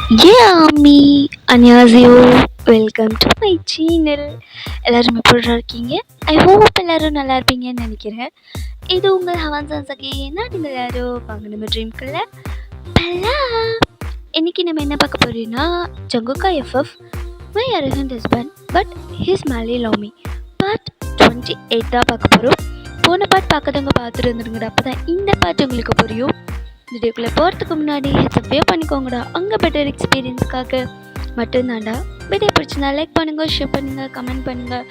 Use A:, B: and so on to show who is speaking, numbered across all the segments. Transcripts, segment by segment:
A: ஆமி 안녕하세요. Welcome to my channel. எல்லோரும் எப்படி இருக்கீங்க? ஐ ஹோப் எல்லோரும் நல்லா இருப்பீங்கன்னு நினைக்கிறேன். இது உங்கள் ஹவான் சன்சகி. நாட்டுங்க யாரோ வாங்க நம்ம ட்ரீம்குள்ள பலாம். இன்னைக்கு நம்ம என்ன பார்க்க போறோம்னா ஜங்குக்கா FF my arrogant husband but his மேலே லவ் மீ பார்ட் 28 தான் பார்க்க போகிறோம். போன பார்ட் பார்க்கறவங்க பார்த்துட்டு வந்துருங்கடா, அப்போ தான் இந்த பார்ட் உங்களுக்கு புரியும். வீடியோக்குள்ளே போகிறதுக்கு முன்னாடி சப்ஸ்கிரைப் பண்ணிக்கோங்கடா, அங்கே பெட்டர் எக்ஸ்பீரியன்ஸ்க்காக மட்டும்தான்டா. வீடியோ பிடிச்சிருந்தா லைக் பண்ணுங்கள், ஷேர் பண்ணுங்கள், கமெண்ட் பண்ணுங்கள்,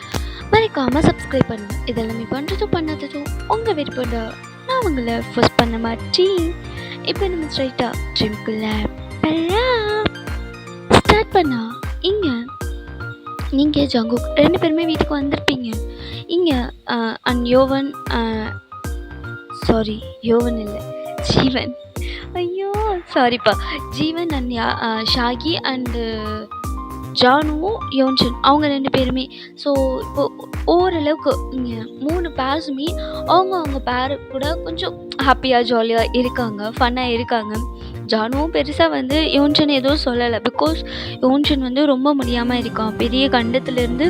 A: மறக்காமல் சப்ஸ்கிரைப் பண்ணுங்கள். இதெல்லாமே பண்ணுறதும் பண்ணாததும் உங்கள் விருப்பம்டா, நான் உங்களை ஃபர்ஸ்ட் பண்ண மாட்டேன். இப்போ நம்ம ஸ்ட்ரைட்டாக ட்ரீம்குள்ளே ஸ்டார்ட் பண்ணா. இங்கே நீங்கள் ஜங்குக் ரெண்டு பேருமே வீட்டுக்கு வந்திருப்பீங்க. இங்கே அண்ட் யோவன் யோவன் இல்லை ஜீவன், ஐயோ சாரிப்பா, ஜீவன் அண்ட் ஷாகி அண்டு ஜானுவும் யோன்சன் அவங்க ரெண்டு பேருமே. ஸோ இப்போ ஓரளவுக்கு இங்கே 3 பேர்ஸுமே அவங்க பேரு கூட கொஞ்சம் ஹாப்பியாக ஜாலியாக இருக்காங்க, ஃபன்னாக இருக்காங்க. ஜானுவும் பெருசாக வந்து யோன்சன் எதுவும் சொல்லலை, பிகாஸ் யோன்சன் வந்து ரொம்ப முடியாமல் இருக்கான். பெரிய கண்டத்துலேருந்து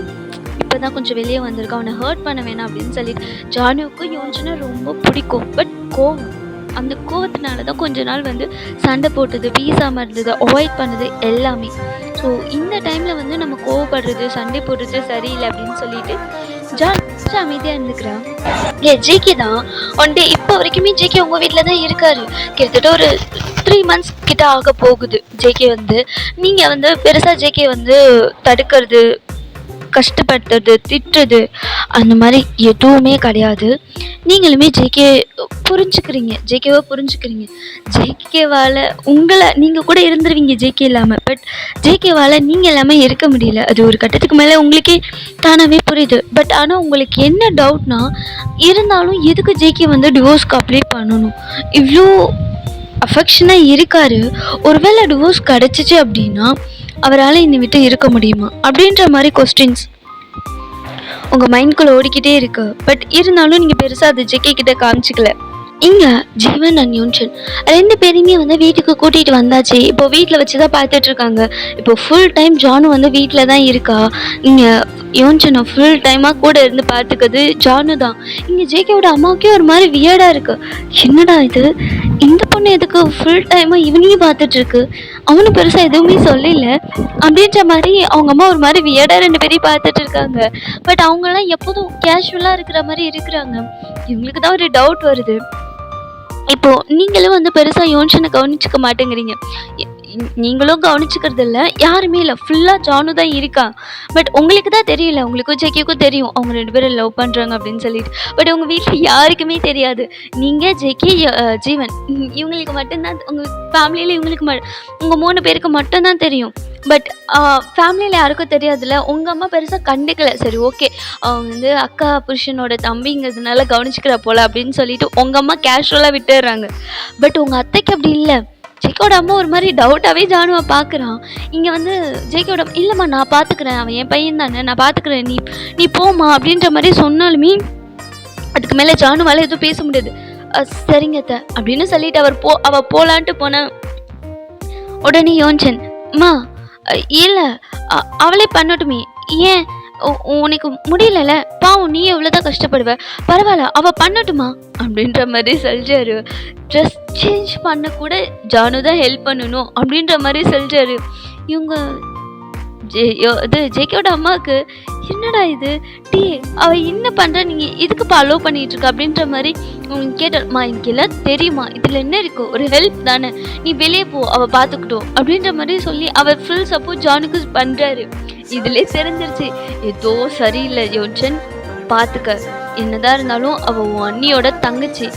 A: இப்போ தான் கொஞ்சம் வெளியே வந்திருக்கான். அவனை ஹர்ட் பண்ண வேணாம் அப்படின்னு சொல்லிட்டு. ஜானுவுக்கு யோன்சனை ரொம்ப பிடிக்கும், பட் கோவம், அந்த கோவத்தினால தான் கொஞ்ச நாள் வந்து சண்டை போட்டது, பேசாமல் இருந்தது, அவாய்ட் பண்ணது எல்லாமே. ஸோ இந்த டைமில் வந்து நம்ம கோவப்படுறது, சண்டை போடுறது சரியில்லை அப்படின்னு சொல்லிட்டு ஜான் அமைதியாக இருந்துக்கிறான். ஜேகே தான் ஒன் டே இப்போ வரைக்குமே ஜேகே உங்கள் வீட்டில் தான் இருக்காரு. கிட்டத்தட்ட ஒரு 3 months கிட்ட ஆக போகுது. ஜேகே வந்து நீங்கள் வந்து பெருசாக ஜேகே வந்து தடுக்கிறது, கஷ்டப்படுத்துறது, திட்டுறது அந்த மாதிரி எதுவுமே கிடையாது. நீங்களுமே ஜேகேவை புரிஞ்சுக்கிறீங்க. ஜேகேவால் நீங்கள் கூட இருந்துருவீங்க ஜேகே இல்லாமல், பட் ஜேகேவால் நீங்கள் எல்லாமே இருக்க முடியல. அது ஒரு கட்டத்துக்கு மேலே உங்களுக்கே தானாகவே புரியுது. பட் ஆனால் உங்களுக்கு என்ன டவுட்னா, இருந்தாலும் எதுக்கு ஜேகே வந்து டிவோர்ஸ்க்கு அப்ளை பண்ணணும்? இவ்வளோ அஃபெக்ஷனாக இருக்காரு. ஒருவேளை டிவோர்ஸ் கிடச்சிச்சு அப்படின்னா அவரால் என்னை விட்டு இருக்க முடியுமா அப்படின்ற மாதிரி கொஸ்டின்ஸ் உங்கள் மைண்ட்குள்ளே ஓடிக்கிட்டே இருக்கு. பட் இருந்தாலும் நீங்கள் பெருசாக அது ஜேகே கிட்ட காமிச்சிக்கல. இங்கே ஜீவன் அண்ட் யோன்சன் ரெண்டு பேரையுமே வந்து வீட்டுக்கு கூட்டிகிட்டு வந்தாச்சு. இப்போ வீட்டில் வச்சு தான் பார்த்துட்ருக்காங்க. இப்போ ஃபுல் டைம் ஜானு வந்து வீட்டில் தான் இருக்கா. இங்கே யோன்சனை ஃபுல் டைமாக கூட இருந்து பார்த்துக்கிறது ஜானு தான். இங்கே ஜேகேவோட அம்மாவுக்கே ஒரு மாதிரி வியர்டாக இருக்குது. என்னடா இது, இந்த பொண்ணு எதுக்கு ஃபுல் டைமாக இவனையும் பார்த்துட்ருக்கு, அவனும் பெருசாக எதுவுமே சொல்லல அப்படின்ற மாதிரி அவங்க அம்மா ஒரு மாதிரி வியர்டாக ரெண்டு பேரையும் பார்த்துட்டு இருக்காங்க. பட் அவங்களாம் எப்போதும் கேஷுவலாக இருக்கிற மாதிரி இருக்கிறாங்க. இவங்களுக்கு தான் ஒரு டவுட் வருது. இப்போது நீங்களும் வந்து பெருசாக யோன்சனை கவனிச்சிக்க மாட்டேங்கிறீங்க. நீங்களும் கவனிச்சுக்கிறது இல்லை, யாருமே இல்லை, ஃபுல்லாக ஜானு தான் இருக்கா. பட் உங்களுக்கு தான் தெரியல, உங்களுக்கும் ஜேகேக்கும் தெரியும் அவங்க ரெண்டு பேரும் லவ் பண்ணுறாங்க அப்படின்னு சொல்லிட்டு. பட் உங்கள் வீட்டில் யாருக்குமே தெரியாது. நீங்கள் ஜேகே, ஜீவன் இவங்களுக்கு மட்டும்தான், உங்கள் ஃபேமிலியில் இவங்களுக்கு உங்கள் 3 பேருக்கு மட்டும்தான் தெரியும். பட் ஃபேமிலியில் யாருக்கும் தெரியாதுல்ல. உங்கள் அம்மா பெருசாக கண்டுக்கலை. சரி ஓகே, அவங்க வந்து அக்கா புருஷனோட தம்பிங்கிறதுனால கவனிச்சிக்கிற போல அப்படின்னு சொல்லிட்டு உங்கள் அம்மா கேஷுவலாக விட்டுடுறாங்க. பட் உங்கள் அத்தைக்கு அப்படி இல்லை. ஜேகேவோட அம்மா ஒரு மாதிரி டவுட்டாகவே ஜானுவை பார்க்குறான். இங்கே வந்து ஜேகேவோட இல்லைம்மா நான் பார்த்துக்கிறேன், அவன் என் பையன் தானே, நான் பார்த்துக்கிறேன், நீ போமா அப்படின்ற மாதிரி சொன்னாலுமே அதுக்கு மேலே ஜானுவால் எதுவும் பேச முடியாது. சரிங்க அத்தை அப்படின்னு சொல்லிட்டு அவள் போகலான்ட்டு போன உடனே யோன்சன், அம்மா இல்லை அவளே பண்ணட்டுமே, ஏன் உனக்கு முடியலல்ல, பாவம் நீ எவ்வளோதான் கஷ்டப்படுவ, பரவாயில்ல அவள் பண்ணட்டுமா அப்படின்ற மாதிரி சொல்கிறாரு. ட்ரெஸ் சேஞ்ச் பண்ண கூட ஜானு தான் ஹெல்ப் பண்ணணும் அப்படின்ற மாதிரி சொல்கிறாரு. இவங்க ஜேகேவோட அம்மாவுக்கு என்னடா இது, அவள் என்ன பண்ணுற, நீங்கள் இதுக்குப்பா அலோவ் பண்ணிகிட்ருக்க அப்படின்ற மாதிரி உங்களுக்கு கேட்டம்மா, எனக்கு எல்லாம் தெரியுமா, இதில் என்ன இருக்கும், ஒரு ஹெல்ப் தானே, நீ வெளியே போ அவள் பார்த்துக்கிட்டோம் அப்படின்ற மாதிரி சொல்லி அவர் ஃபுல் சப்போர்ட் ஜானுக்கு பண்ணுறாரு. இதிலே தெரிஞ்சிருச்சு ஏதோ சரியில்லை யோன்சன், பார்த்துக்க, என்னதான் இருந்தாலும் அவள் உன் அண்ணியோட தங்கச்சி,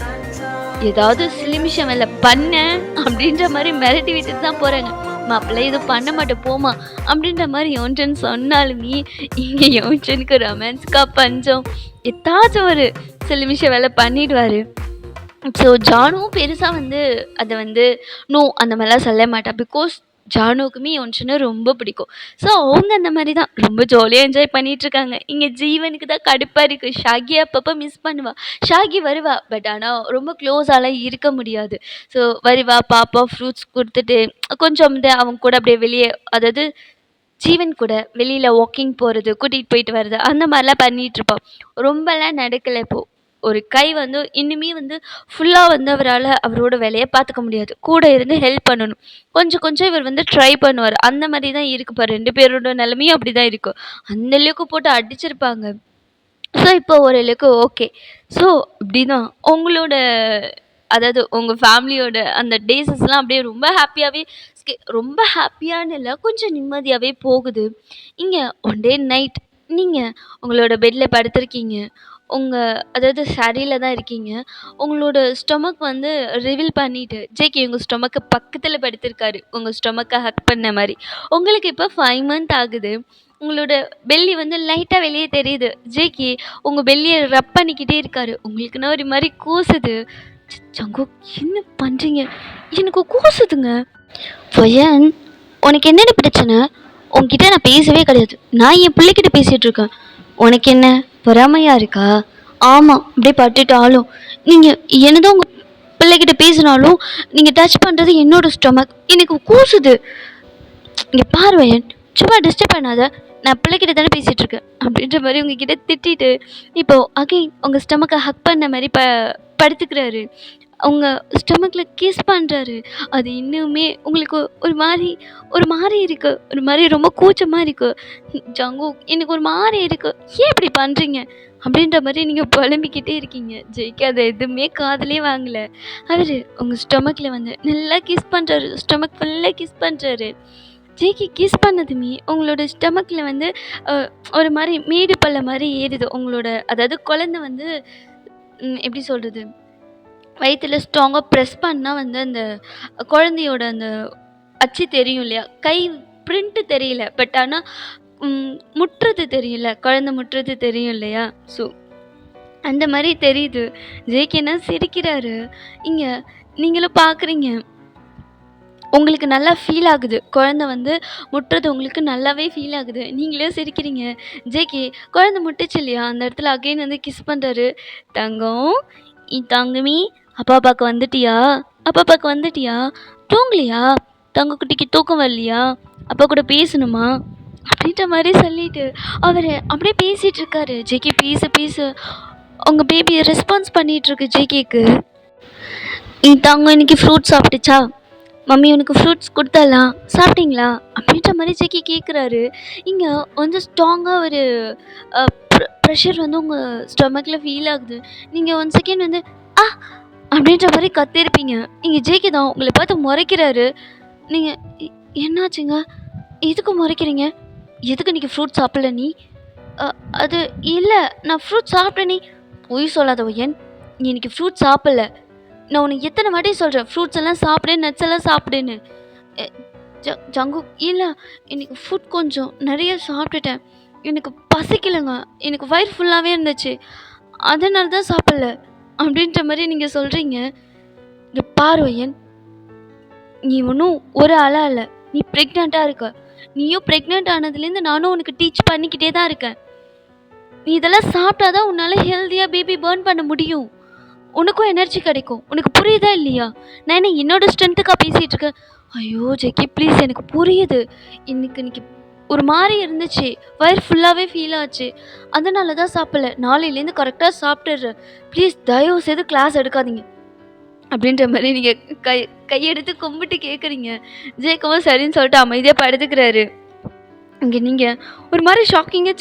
A: ஏதாவது சிலிமிஷம் வேலை பண்ண அப்படின்ற மாதிரி மிரட்டி விட்டுட்டு தான் போகிறாங்க. மாப்பிள்ளை இது பண்ண மாட்டேன் போமா அப்படின்ற மாதிரி யோன்சன் சொன்னாலுமே இங்கே யோன்சனுக்கு ரொமான்ஸ்க்கா பஞ்சம், ஏதாச்சும் ஒரு சிலிமிஷம் வேலை பண்ணிடுவார். ஸோ ஜானுவும் பெருசாக வந்து அதை வந்து நோ அந்த மாதிரிலாம் சொல்ல மாட்டா. பிகாஸ் ஜானுக்குமே யோன்ஷுன ரொம்ப பிடிக்கும். ஸோ அவங்க அந்த மாரி தான் ரொம்ப ஜாலியா என்ஜாய் பண்ணிட்டுருக்காங்க. இங்க ஜீவனுக்கு தான் கடுப்பா இருக்கு. ஷாகி அப்பப்போ மிஸ் பண்ணுவா. ஷாகி வருவா. பட் ஆனா ரொம்ப க்ளோஸாலாம் இருக்க முடியாது. ஸோ வருவா, பாப்பா, ஃப்ரூட்ஸ் குடுத்துட்டு கொஞ்சம் வந்து அவங்க கூட அப்படியே வெளியே அதாவது ஜீவன் கூட வெளியில வாக்கிங் போறது, கூட்டிட்டு போயிட்டு வர்றது, அந்த மாரிலாம் பண்ணிட்டுருப்பா. ரொம்பலாம் நடக்கல இப்போ. ஒரு கை வந்து இன்னுமே வந்து ஃபுல்லா வந்து அவரால அவரோட வேலைய பார்த்துக்க முடியாது. கூட இருந்து ஹெல்ப் பண்ணணும். கொஞ்சம் கொஞ்சம் இவர் வந்து ட்ரை பண்ணுவாரு. அந்த மாரி தான் இருக்குப்பா. 2 பேரோட நிலைமையும் அப்படிதான் இருக்கு. அந்த அளவுக்கு போட்டு அடிச்சிருப்பாங்க. ஸோ இப்போ ஓரளவுக்கு ஓகே. ஸோ இப்படிதான் உங்களோட அதாவது உங்க ஃபேமிலியோட அந்த டேஸஸ்லாம் அப்படியே ரொம்ப ஹாப்பியாவே ரொம்ப ஹாப்பியான்னு இல்ல, கொஞ்சம் நிம்மதியாவே போகுது. இங்க ஒன் டே நைட் நீங்க உங்களோட பெட்ல படுத்திருக்கீங்க. உங்க அதாவது சரியில தான் இருக்கீங்க. உங்களோட ஸ்டொமக் வந்து ரிவீல் பண்ணிட்டு, ஜேகே உங்க ஸ்டொமக்கு பக்கத்துல படுத்திருக்காரு. உங்க ஸ்டொமக்க ஹக் பண்ண மாரி. உங்களுக்கு இப்போ 5 மந்த் ஆகுது. உங்களோட பெல்லி வந்து லைட்டா வெளிய தெரியுது. ஜேகே உங்க பெல்லிய ரப் பண்ணிக்கிட்டே இருக்காரு. உங்களுக்குன்னா ஒரு மாரி கூசுது. ஜங்குக் என்ன பண்றீங்க? எனக்கு கூசுதுங்க. வயன், உனக்கு என்னடி பிரச்சனை? உன்கிட்ட நான் பேசவே கிடையாது. நான் என் பிள்ளைகிட்ட பேசிட்டு இருக்கேன். உனக்கு என்ன பொறாமையா இருக்கா? ஆமா, அப்படியே பட்டுட்டாலும் நீங்க என்னதான் உங்க பிள்ளைகிட்ட பேசினாலும் நீங்க டச் பண்றது என்னோட ஸ்டொமக். எனக்கு கூசுது. இங்க பாரு வயன், சும்மா டிஸ்டர்ப் பண்ணாத. நான் பிள்ளைகிட்ட தானே பேசிட்டு இருக்கேன் அப்படின்ற மாதிரி உங்ககிட்ட திட்டிட்டு இப்போ அகைன் உங்க ஸ்டொமக்கை ஹக் பண்ண மாதிரி படுத்துக்கிறாரு. அவங்க ஸ்டொமக்கில் கிஸ் பண்ணுறாரு. அது இன்னுமே உங்களுக்கு ஒரு மாதிரி இருக்கு. ஒரு மாதிரி ரொம்ப கூச்சமாக இருக்கு. ஜங்கு எனக்கு ஒரு மாதிரி இருக்கு. ஏன் இப்படி பண்ணுறீங்க அப்படின்ற மாதிரி நீங்கள் புலம்பிக்கிட்டே இருக்கீங்க. ஜெய்க்கு அதை எதுவுமே காதுலேயே வாங்கலை. அவர் உங்கள் ஸ்டொமக்கில் வந்து நல்லா கிஸ் பண்ணுறாரு. ஸ்டொமக் ஃபுல்லாக கிஸ் பண்ணுறாரு. ஜேகே கிஸ் பண்ணதுமே உங்களோட ஸ்டொமக்கில் வந்து ஒரு மாதிரி மேடு பள்ள மாதிரி ஏறுது. உங்களோட அதாவது குழந்தை வந்து எப்படி சொல்கிறது, வயிற்றுல ஸ்ட்ராங்காக ப்ரெஸ் பண்ணால் வந்து அந்த குழந்தையோட அந்த அச்சு தெரியும் இல்லையா, கை பிரிண்ட்டு தெரியல, பட் ஆனால் முட்டுறது தெரியல, குழந்தை முட்டுறது தெரியும் இல்லையா. ஸோ அந்த மாதிரி தெரியுது. ஜேகேனா சிரிக்கிறாரு. இங்கே நீங்களும் பார்க்குறீங்க, உங்களுக்கு நல்லா ஃபீல் ஆகுது. குழந்தை வந்து முட்டுறது உங்களுக்கு நல்லாவே ஃபீல் ஆகுது. நீங்களே சிரிக்கிறீங்க. ஜேகே குழந்தை முட்டுச்சு இல்லையா, அந்த இடத்துல அகைன் வந்து கிஸ் பண்ணுறாரு. தங்கம், தங்கமி, அப்பா பார்க்க வந்துட்டியா? அப்பா பார்க்க வந்துட்டியா? தூங்கலையா? தங்க குட்டிக்கு தூக்கம் வரலையா? அப்பா கூட பேசணுமா அப்படின்ற மாதிரி சொல்லிட்டு அவர் அப்படியே பேசிகிட்டு இருக்காரு. ஜேகே பேச உங்கள் பேபி ரெஸ்பான்ஸ் பண்ணிகிட்ருக்கு ஜேகேக்கு. தங்கம் இன்னைக்கு ஃப்ரூட்ஸ் சாப்பிட்டுச்சா? மம்மி உனக்கு ஃப்ரூட்ஸ் கொடுத்தாலாம், சாப்பிட்டீங்களா அப்படின்ற மாதிரி ஜேகே கேட்குறாரு. இங்கே வந்து ஸ்ட்ராங்காக ஒரு ப்ரெஷர் வந்து உங்கள் ஸ்டொமக்கில் ஃபீல் ஆகுது. நீங்கள் 1 செகண்ட் வந்து ஆ அப்படின்ற மாதிரி கத்திருப்பீங்க. இங்கே ஜேகே தான் உங்களை பார்த்து முறைக்கிறாரு. நீங்கள் என்னாச்சுங்க, எதுக்கு முறைக்கிறீங்க? எதுக்கு இன்றைக்கி ஃப்ரூட் சாப்பிடல நீ? அது இல்லை, நான் ஃப்ரூட் சாப்பிட்டேன். நீ பொய் சொல்லாத ஒய்யன், நீ இன்றைக்கி ஃப்ரூட் சாப்பிடல. நான் உனக்கு எத்தனை வாட்டி சொல்கிறேன் ஃப்ரூட்ஸ் எல்லாம் சாப்பிடு, நட்ஸ் எல்லாம் சாப்பிடுன்னு. ஜங்கு இல்லை, இன்னைக்கு ஃபுட் கொஞ்சம் நிறைய சாப்பிட்டுட்டேன். எனக்கு பசிக்கலைங்க, எனக்கு வயிறு ஃபுல்லாகவே இருந்துச்சு, அதனால தான் சாப்பிடல அப்படின்ற மாதிரி நீங்கள் சொல்கிறீங்க. இங்கே பார்வையன், நீ ஒன்றும் ஒரு ஆளாக இல்லை, நீ ப்ரெக்னெண்ட்டாக இருக்க. நீயும் ப்ரெக்னென்ட் ஆனதுலேருந்து நானும் உனக்கு டீச் பண்ணிக்கிட்டே தான் இருக்கேன். நீ இதெல்லாம் சாப்பிட்டா தான் உன்னால் ஹெல்த்தியாக பேபி பேர்ன் பண்ண முடியும். உனக்கும் எனர்ஜி கிடைக்கும். உனக்கு புரியுதா இல்லையா? நான் என்ன என்னோட ஸ்ட்ரென்த்துக்காக பேசிகிட்டு இருக்கேன்? ஐயோ ஜெக்கி ப்ளீஸ், எனக்கு புரியுது. இன்னைக்கு ஒரு மாதிரி இருந்துச்சு, வயிறு ஃபுல்லாகவே ஃபீல் ஆச்சு, அதனால தான் சாப்பிடல. நாளையிலேருந்து கரெக்டாக சாப்பிட்டுடுறேன். ப்ளீஸ் தயவு செய்து கிளாஸ் எடுக்காதீங்க அப்படின்ற மாதிரி நீங்கள் கையெடுத்து கும்பிட்டு கேட்குறீங்க. ஜேக்கவும் சரின்னு சொல்லிட்டு அமைதியாக படுத்துக்கிறாரு. இங்கே நீங்கள் ஒரு மாதிரி ஷாக்கிங்காக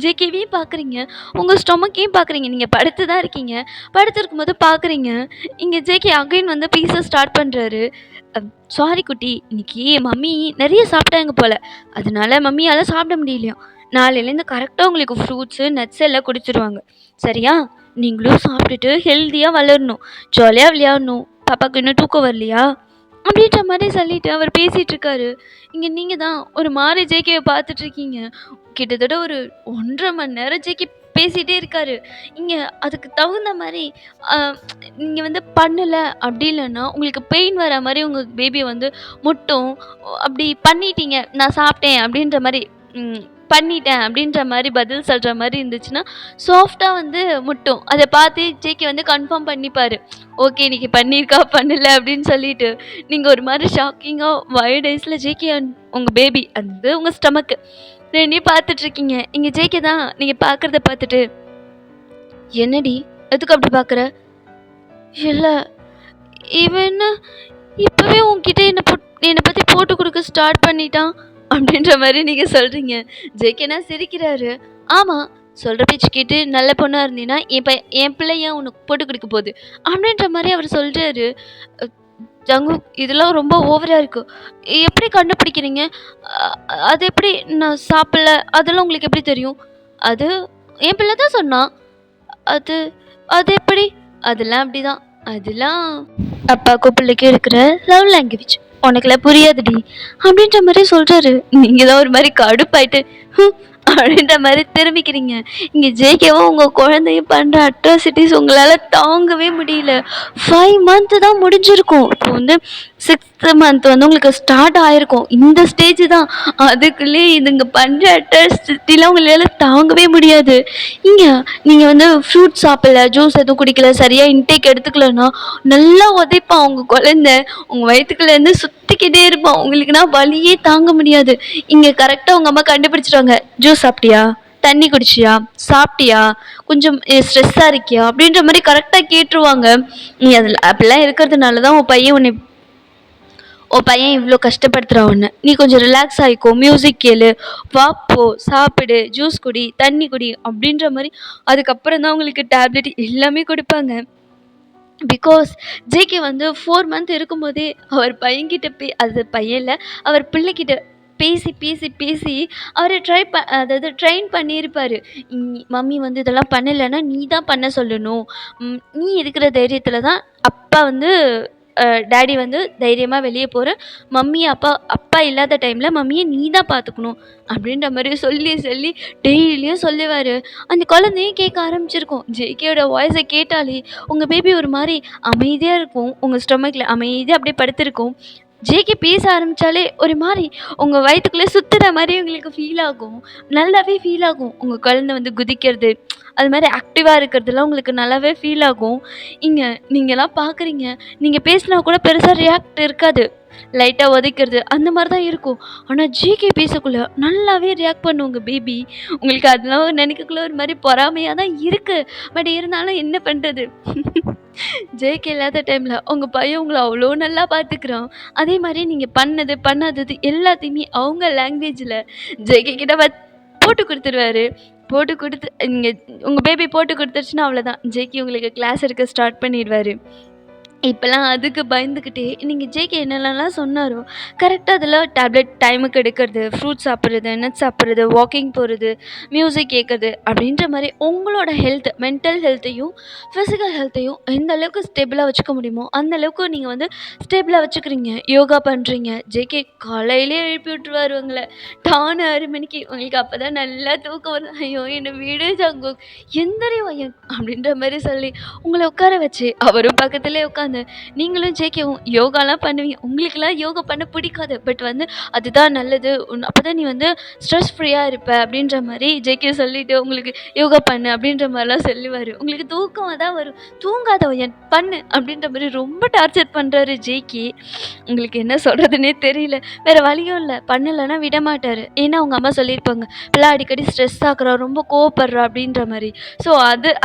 A: ஜேகேவையும் பார்க்குறீங்க, உங்கள் ஸ்டொமக்கையும் பார்க்குறீங்க. நீங்கள் படுத்து தான் இருக்கீங்க. படுத்துருக்கும் போது பார்க்குறீங்க, இங்கே ஜேகே அகைன் வந்து பீஸை ஸ்டார்ட் பண்ணுறாரு. சாரி குட்டி, இன்னைக்கு மம்மி நிறைய சாப்பிட்டாங்க போல், அதனால மம்மியால் சாப்பிட முடியலையும். நாளையிலேருந்து கரெக்டாக உங்களுக்கு ஃப்ரூட்ஸு நட்ஸ் எல்லாம் குடிச்சிருவாங்க, சரியா? நீங்களும் சாப்பிட்டுட்டு ஹெல்த்தியாக வளரணும், ஜாலியாக விளையாடணும். பாப்பாவுக்கு இன்னும் தூக்கம் வரலையா அப்படின்ற மாதிரி சொல்லிட்டு அவர் பேசிகிட்டு இருக்காரு. இங்கே நீங்கள் தான் ஒரு மாதிரி ஜேகேவை பார்த்துட்ருக்கீங்க. கிட்டத்தட்ட ஒரு 1.5 மணி நேரம் ஜேகே பேசிட்டே இருக்காரு. இங்க அதுக்கு தகுந்த மாரி அ நீங்க வந்து பண்ணல அப்படி இல்லன்னா, உங்களுக்கு பெயின் வர மாரி உங்க பேபிய வந்து முட்டும். அப்படி பண்ணிட்டீங்க, நான் சாப்பிட்டேன் அப்படின்ற மாரி ம் பண்ணிட்டேன் அப்படின்ற மாரி பதில் சொல்ற மாரி இருந்துச்சுன்னா, சாஃப்ட்டா வந்து முட்டும். அத பார்த்து ஜேகே வந்து கன்ஃபார்ம் பண்ணிப்பாரு. ஓகே இன்னைக்கு பண்ணியிருக்கா, பண்ணல அப்படின்னு சொல்லிட்டு. நீங்க ஒரு மாரி ஷாக்கிங்கா வைல்ட் ஐஸ்ல ஜேகே அண்ட் உங்க பேபி அது உங்க ஸ்டொமக்கு 2யும் பார்த்துட்டுருக்கீங்க. இங்க ஜேகே தான் நீங்க பார்க்கறத பார்த்துட்டு, "என்னடி? எதுக்கு அப்படி பார்க்குற?" "இல்ல, இவன் என்ன இப்பவே உன்கிட்ட என்ன பத்தி போட்டு குடுக்க ஸ்டார்ட் பண்ணிட்டான்." அப்படின்ற மாரி நீங்க சொல்றீங்க. ஜேகேனா சிரிக்கிறாரு. "ஆமா, சொல்ற பேச்சு கேட்டு நல்ல பொண்ணா இருந்தீன்னா, என் பிள்ளை ஏன் உனக்கு போட்டு குடுக்க போது?" அப்படின்ற மாரி அவரு சொல்றாரு. அ ஜங்குக் இதெல்லாம் ரொம்ப ஓவரா இருக்கு. எப்படி கண்டுபிடிக்கிறீங்க? அ அது எப்படி நான் சாப்பிடல, அதெல்லாம் உங்களுக்கு எப்படி தெரியும்? அது என் பிள்ளை தான் சொன்னான். அது அது எப்படி? அதெல்லாம் அப்படிதான். அதெல்லாம் அப்பாக்கும் பிள்ளைக்கும் இருக்கிற லவ் லாங்குவேஜ். உனக்கெல்லாம் புரியாதுடி. அப்படின்ற மாரி சொல்றாரு. நீங்க தான் ஒரு மாரி கடுப்பாயிட்டு, ஹும் அப்படின்ற மாரி திரும்பிக்கிறீங்க. இங்க ஜேகேவும் உங்க குழந்தையும் பண்ற அட்ராசிட்டீஸ் உங்களால தாங்கவே முடியல. 5 மந்த் தான் முடிஞ்சிருக்கும். இப்போ வந்து 6த் மந்த் வந்து உங்களுக்கு ஸ்டார்ட் ஆயிருக்கும். இந்த ஸ்டேஜ் தான். அதுக்குள்ளயே இதுங்க பண்ற அட்ராசிட்டிலாம் உங்களால தாங்கவே முடியாது. இங்க நீங்க வந்து ஃப்ரூட்ஸ் சாப்பிடல, ஜூஸ் எதுவும் குடிக்கல, சரியா இன்டேக் எடுத்துக்கலன்னா, நல்லா உதைப்பான் உங்க குழந்தை. உங்க வயித்துக்குள்ளேருந்து சுத்திக்கிட்டே இருப்பான். உங்களுக்குன்னா வலியே தாங்க முடியாது. இங்க கரெக்ட்டா உங்க அம்மா கண்டுபிடிச்சுருவாங்க. "ஜூஸ் சாப்பிட்டியா? தண்ணி குடிச்சியா? சாப்பிட்டியா? கொஞ்சம் ஸ்ட்ரெஸ்ஸா இருக்கியா?" அப்படின்ற மாரி கரெக்ட்டா கேட்டுருவாங்க. நீ அதுல அப்படிலாம் இருக்கிறதுனால தான் உன் பையன் இவ்ளோ கஷ்டப்படுத்துறான் உன்ன. நீ கொஞ்சம் ரிலாக்ஸ் ஆயிக்கோ, மியூசிக் கேளு, வாக் போ, சாப்பிடு, ஜூஸ் குடி, தண்ணி குடி அப்படின்ற மாரி அதுக்கப்புறம் தான் உங்களுக்கு டேப்லெட் எல்லாமே குடுப்பாங்க. பிகாஸ் ஜேகே வந்து 4 மந்த் இருக்கும்போதே அவர் பையன்கிட்ட அது பையன் இல்ல, அவர் பிள்ளைகிட்ட பேசி, பேசி, பேசி அவர அதாவது ட்ரெயின் பண்ணியிருப்பாரு. மம்மி வந்து இதெல்லாம் பண்ணலன்னா, நீ தான் பண்ண சொல்லணும். நீ இருக்கிற தைரியத்தில தான் அப்பா வந்து டாடி வந்து தைரியமா வெளிய போறேன். அப்பா இல்லாத டைம்ல மம்மிய நீ தான் பார்த்துக்கணும். அப்படின்ற மாரி சொல்லி, சொல்லி டெய்லியும் சொல்லுவாரு. அந்த குழந்தையும் கேட்க ஆரம்பிச்சிருக்கும். ஜேகேயோட வாய்ஸ கேட்டாலே உங்க பேபி ஒரு மாரி அமைதியா இருக்கும். உங்க ஸ்டொமக்ல அமைதியா அப்படியே படுத்திருக்கும். ஜேகே பேச ஆரம்பிச்சாலே ஒரு மாரி உங்க வயித்துக்குள்ள சுத்துற மாரி உங்களுக்கு ஃபீல் ஆகும். நல்லாவே ஃபீல் ஆகும். உங்க குழந்தை வந்து குதிக்கிறது, அது மாரி ஆக்டிவா இருக்கிறதுலாம் உங்களுக்கு நல்லாவே ஃபீல் ஆகும். இங்க நீங்கலாம் பார்க்குறீங்க. நீங்க பேசினா கூட பெருசா ரியாக்ட் இருக்காது. லைட்டா உதைக்கிறது அந்த மாரி தான் இருக்கும். ஆனா ஜிகே பேசக்குள்ள நல்லாவே ரியாக்ட் பண்ணும் உங்க பேபி. உங்களுக்கு அதெல்லாம் நினைக்கக்குள்ள ஒரு மாரி பொறாமையா தான் இருக்கு. பட் இருந்தாலும் என்ன பண்றது? ஜேகே இல்லாத டைம்ல உங்க பையன் உங்கள அவ்ளோ நல்லா பார்த்துக்கிறான். அதே மாரி நீங்க பண்ணது, பண்ணாதது எல்லாத்தையுமே அவங்க லாங்குவேஜ்ல ஜேகே கிட்ட போட்டு குடுத்துருவாரு. போட்டு குடுத்து நீங்க உங்க பேபி போட்டு குடுத்துருச்சுன்னா அவ்வளோதான். ஜேகே உங்களுக்கு கிளாஸ் எடுக்க ஸ்டார்ட் பண்ணிருவாரு. இப்பலாம் அதுக்கு பயந்துக்கிட்டே நீங்க ஜேகே என்னென்னலாம் சொன்னாரோ, கரெக்ட்டா அதெல்லாம் டேப்லெட் டைமுக்கு எடுக்கறது, ஃப்ரூட்ஸ் சாப்பிடுறது, நட்ஸ் சாப்பிடுறது, வாக்கிங் போறது, மியூசிக் கேட்கறது அப்படின்ற மாரி உங்களோட மென்டல் ஹெல்த்தையும், ஃபிசிக்கல் ஹெல்த்தையும் எந்த அளவுக்கு ஸ்டேபிளா வச்சுக்க முடியுமோ, அந்த அளவுக்கு நீங்க வந்து ஸ்டேபிளா வச்சுக்கிறீங்க. யோகா பண்றீங்க. ஜேகே காலையிலே எழுப்பி விட்டுருவாரு உங்கள. டான்னு 6 மணிக்கு. உங்களுக்கு அப்பதான் நல்லா தூக்கம் வரும். "ஐயோ! என்ன விடு ஜங்குக், எந்திரி வயன்" அப்படின்ற மாரி சொல்லி உங்கள உட்கார வச்சு, அவரும் பக்கத்திலேயே உட்காந்து நீங்களும் ஜேகேவும் யோகாலாம் பண்ணுவீங்க. உங்களுக்கெல்லாம் யோகா பண்ண பிடிக்காது. பட் வந்து அதுதான் நல்லது. அப்பதான் நீ வந்து ஸ்ட்ரெஸ் ஃப்ரீயா இருப்ப அப்படின்ற மாரி ஜேகே சொல்லிட்டு உங்களுக்கு யோகா பண்ணு அப்படின்ற மாரிலாம் சொல்லுவாரு. உங்களுக்கு தூக்கம் தான் வரும். தூங்காத பண்ணு அப்படின்ற மாரி ரொம்ப டார்ச்சர் பண்றாரு ஜேகே. உங்களுக்கு என்ன சொல்றதுன்னே தெரியல. வேற வழியும் இல்ல. பண்ணலன்னா விடமாட்டாரு. ஏன்னா அவங்க அம்மா சொல்லியிருப்பாங்க. "பிள்ள அடிக்கடி ஸ்ட்ரெஸ் ஆகுறா, ரொம்ப கோவப்படுறா" அப்படின்ற மாரி. ஸோ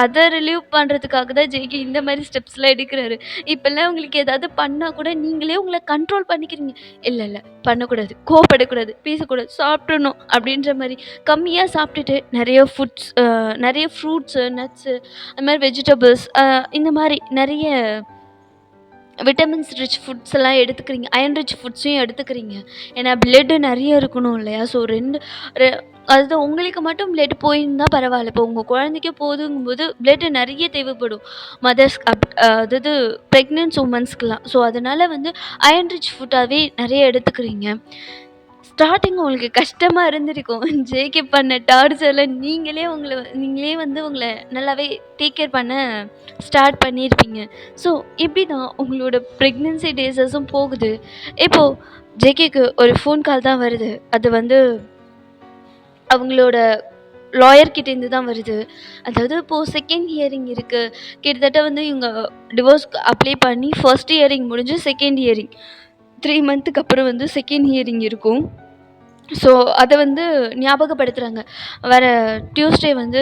A: அத ரிலீவ் பண்றதுக்காக தான் ஜேகே இந்த மாரி ஸ்டெப்ஸ்லாம் எடுக்குறாரு. இப்பல்லாம் உங்களுக்கு ஏதாவது பண்ணா கூட நீங்களே உங்கள கண்ட்ரோல் பண்ணிக்கிறீங்க. இல்ல, இல்ல பண்ணக்கூடாது, கோவப்படக்கூடாது, பேசக்கூடாது, சாப்பிட்றணும் அப்படின்ற மாரி கம்மியா சாப்பிட்டுட்டு நெறைய ஃப்ரூட்ஸு, நட்ஸு அது மாரி வெஜிடபிள்ஸ் இந்த மாரி நெறைய விட்டமின்ஸ் ரிச் ஃபுட்ஸ் எல்லாம் எடுத்துக்கிறீங்க. அயர்ன் ரிச் ஃபுட்ஸையும் எடுத்துக்கிறீங்க. ஏன்னா பிளட் நெறைய இருக்கணும் இல்லையா? ஸோ 2 ரெ அதாவது உங்களுக்கு மட்டும் பிளட் போயிருந்தா பரவாயில்ல. இப்போ உங்க குழந்தைக்கு போதுங்கும்போது பிளட் நெறைய தேவைப்படும். மதர்ஸ் அதாவது பிரெக்னன்ட் வுமன்ஸ்க்குலாம். ஸோ அதனால வந்து அயர்ன் ரிச் ஃபுட்டாவே நெறைய எடுத்துக்கிறீங்க. ஸ்டார்ட்டிங் உங்களுக்கு கஷ்டமா இருந்திருக்கும். ஜேகே பண்ண டார்ச்சர்ல நீங்களே வந்து உங்கள நல்லாவே டேக் கேர் பண்ண ஸ்டார்ட் பண்ணியிருப்பீங்க. ஸோ இப்படி தான் உங்களோட ப்ரெக்னன்சி டேஸஸும் போகுது. இப்போ ஜேகேக்கு ஒரு ஃபோன் கால் தான் வருது. அது வந்து அவங்களோட லாயர் கிட்டேருந்து தான் வருது. அதாவது இப்போ செகண்ட் ஹியரிங் இருக்கு. கிட்டத்தட்ட வந்து இவங்க டிவோர்ஸ்க்கு அப்ளை பண்ணி ஃபர்ஸ்ட் ஹியரிங் முடிஞ்சு செகண்ட் ஹியரிங் 3 மந்த்துக்கு அப்புறம் வந்து செகண்ட் ஹியரிங் இருக்கும். ஸோ அத வந்து ஞாபகப்படுத்துறாங்க. வர டியூஸ்டே வந்து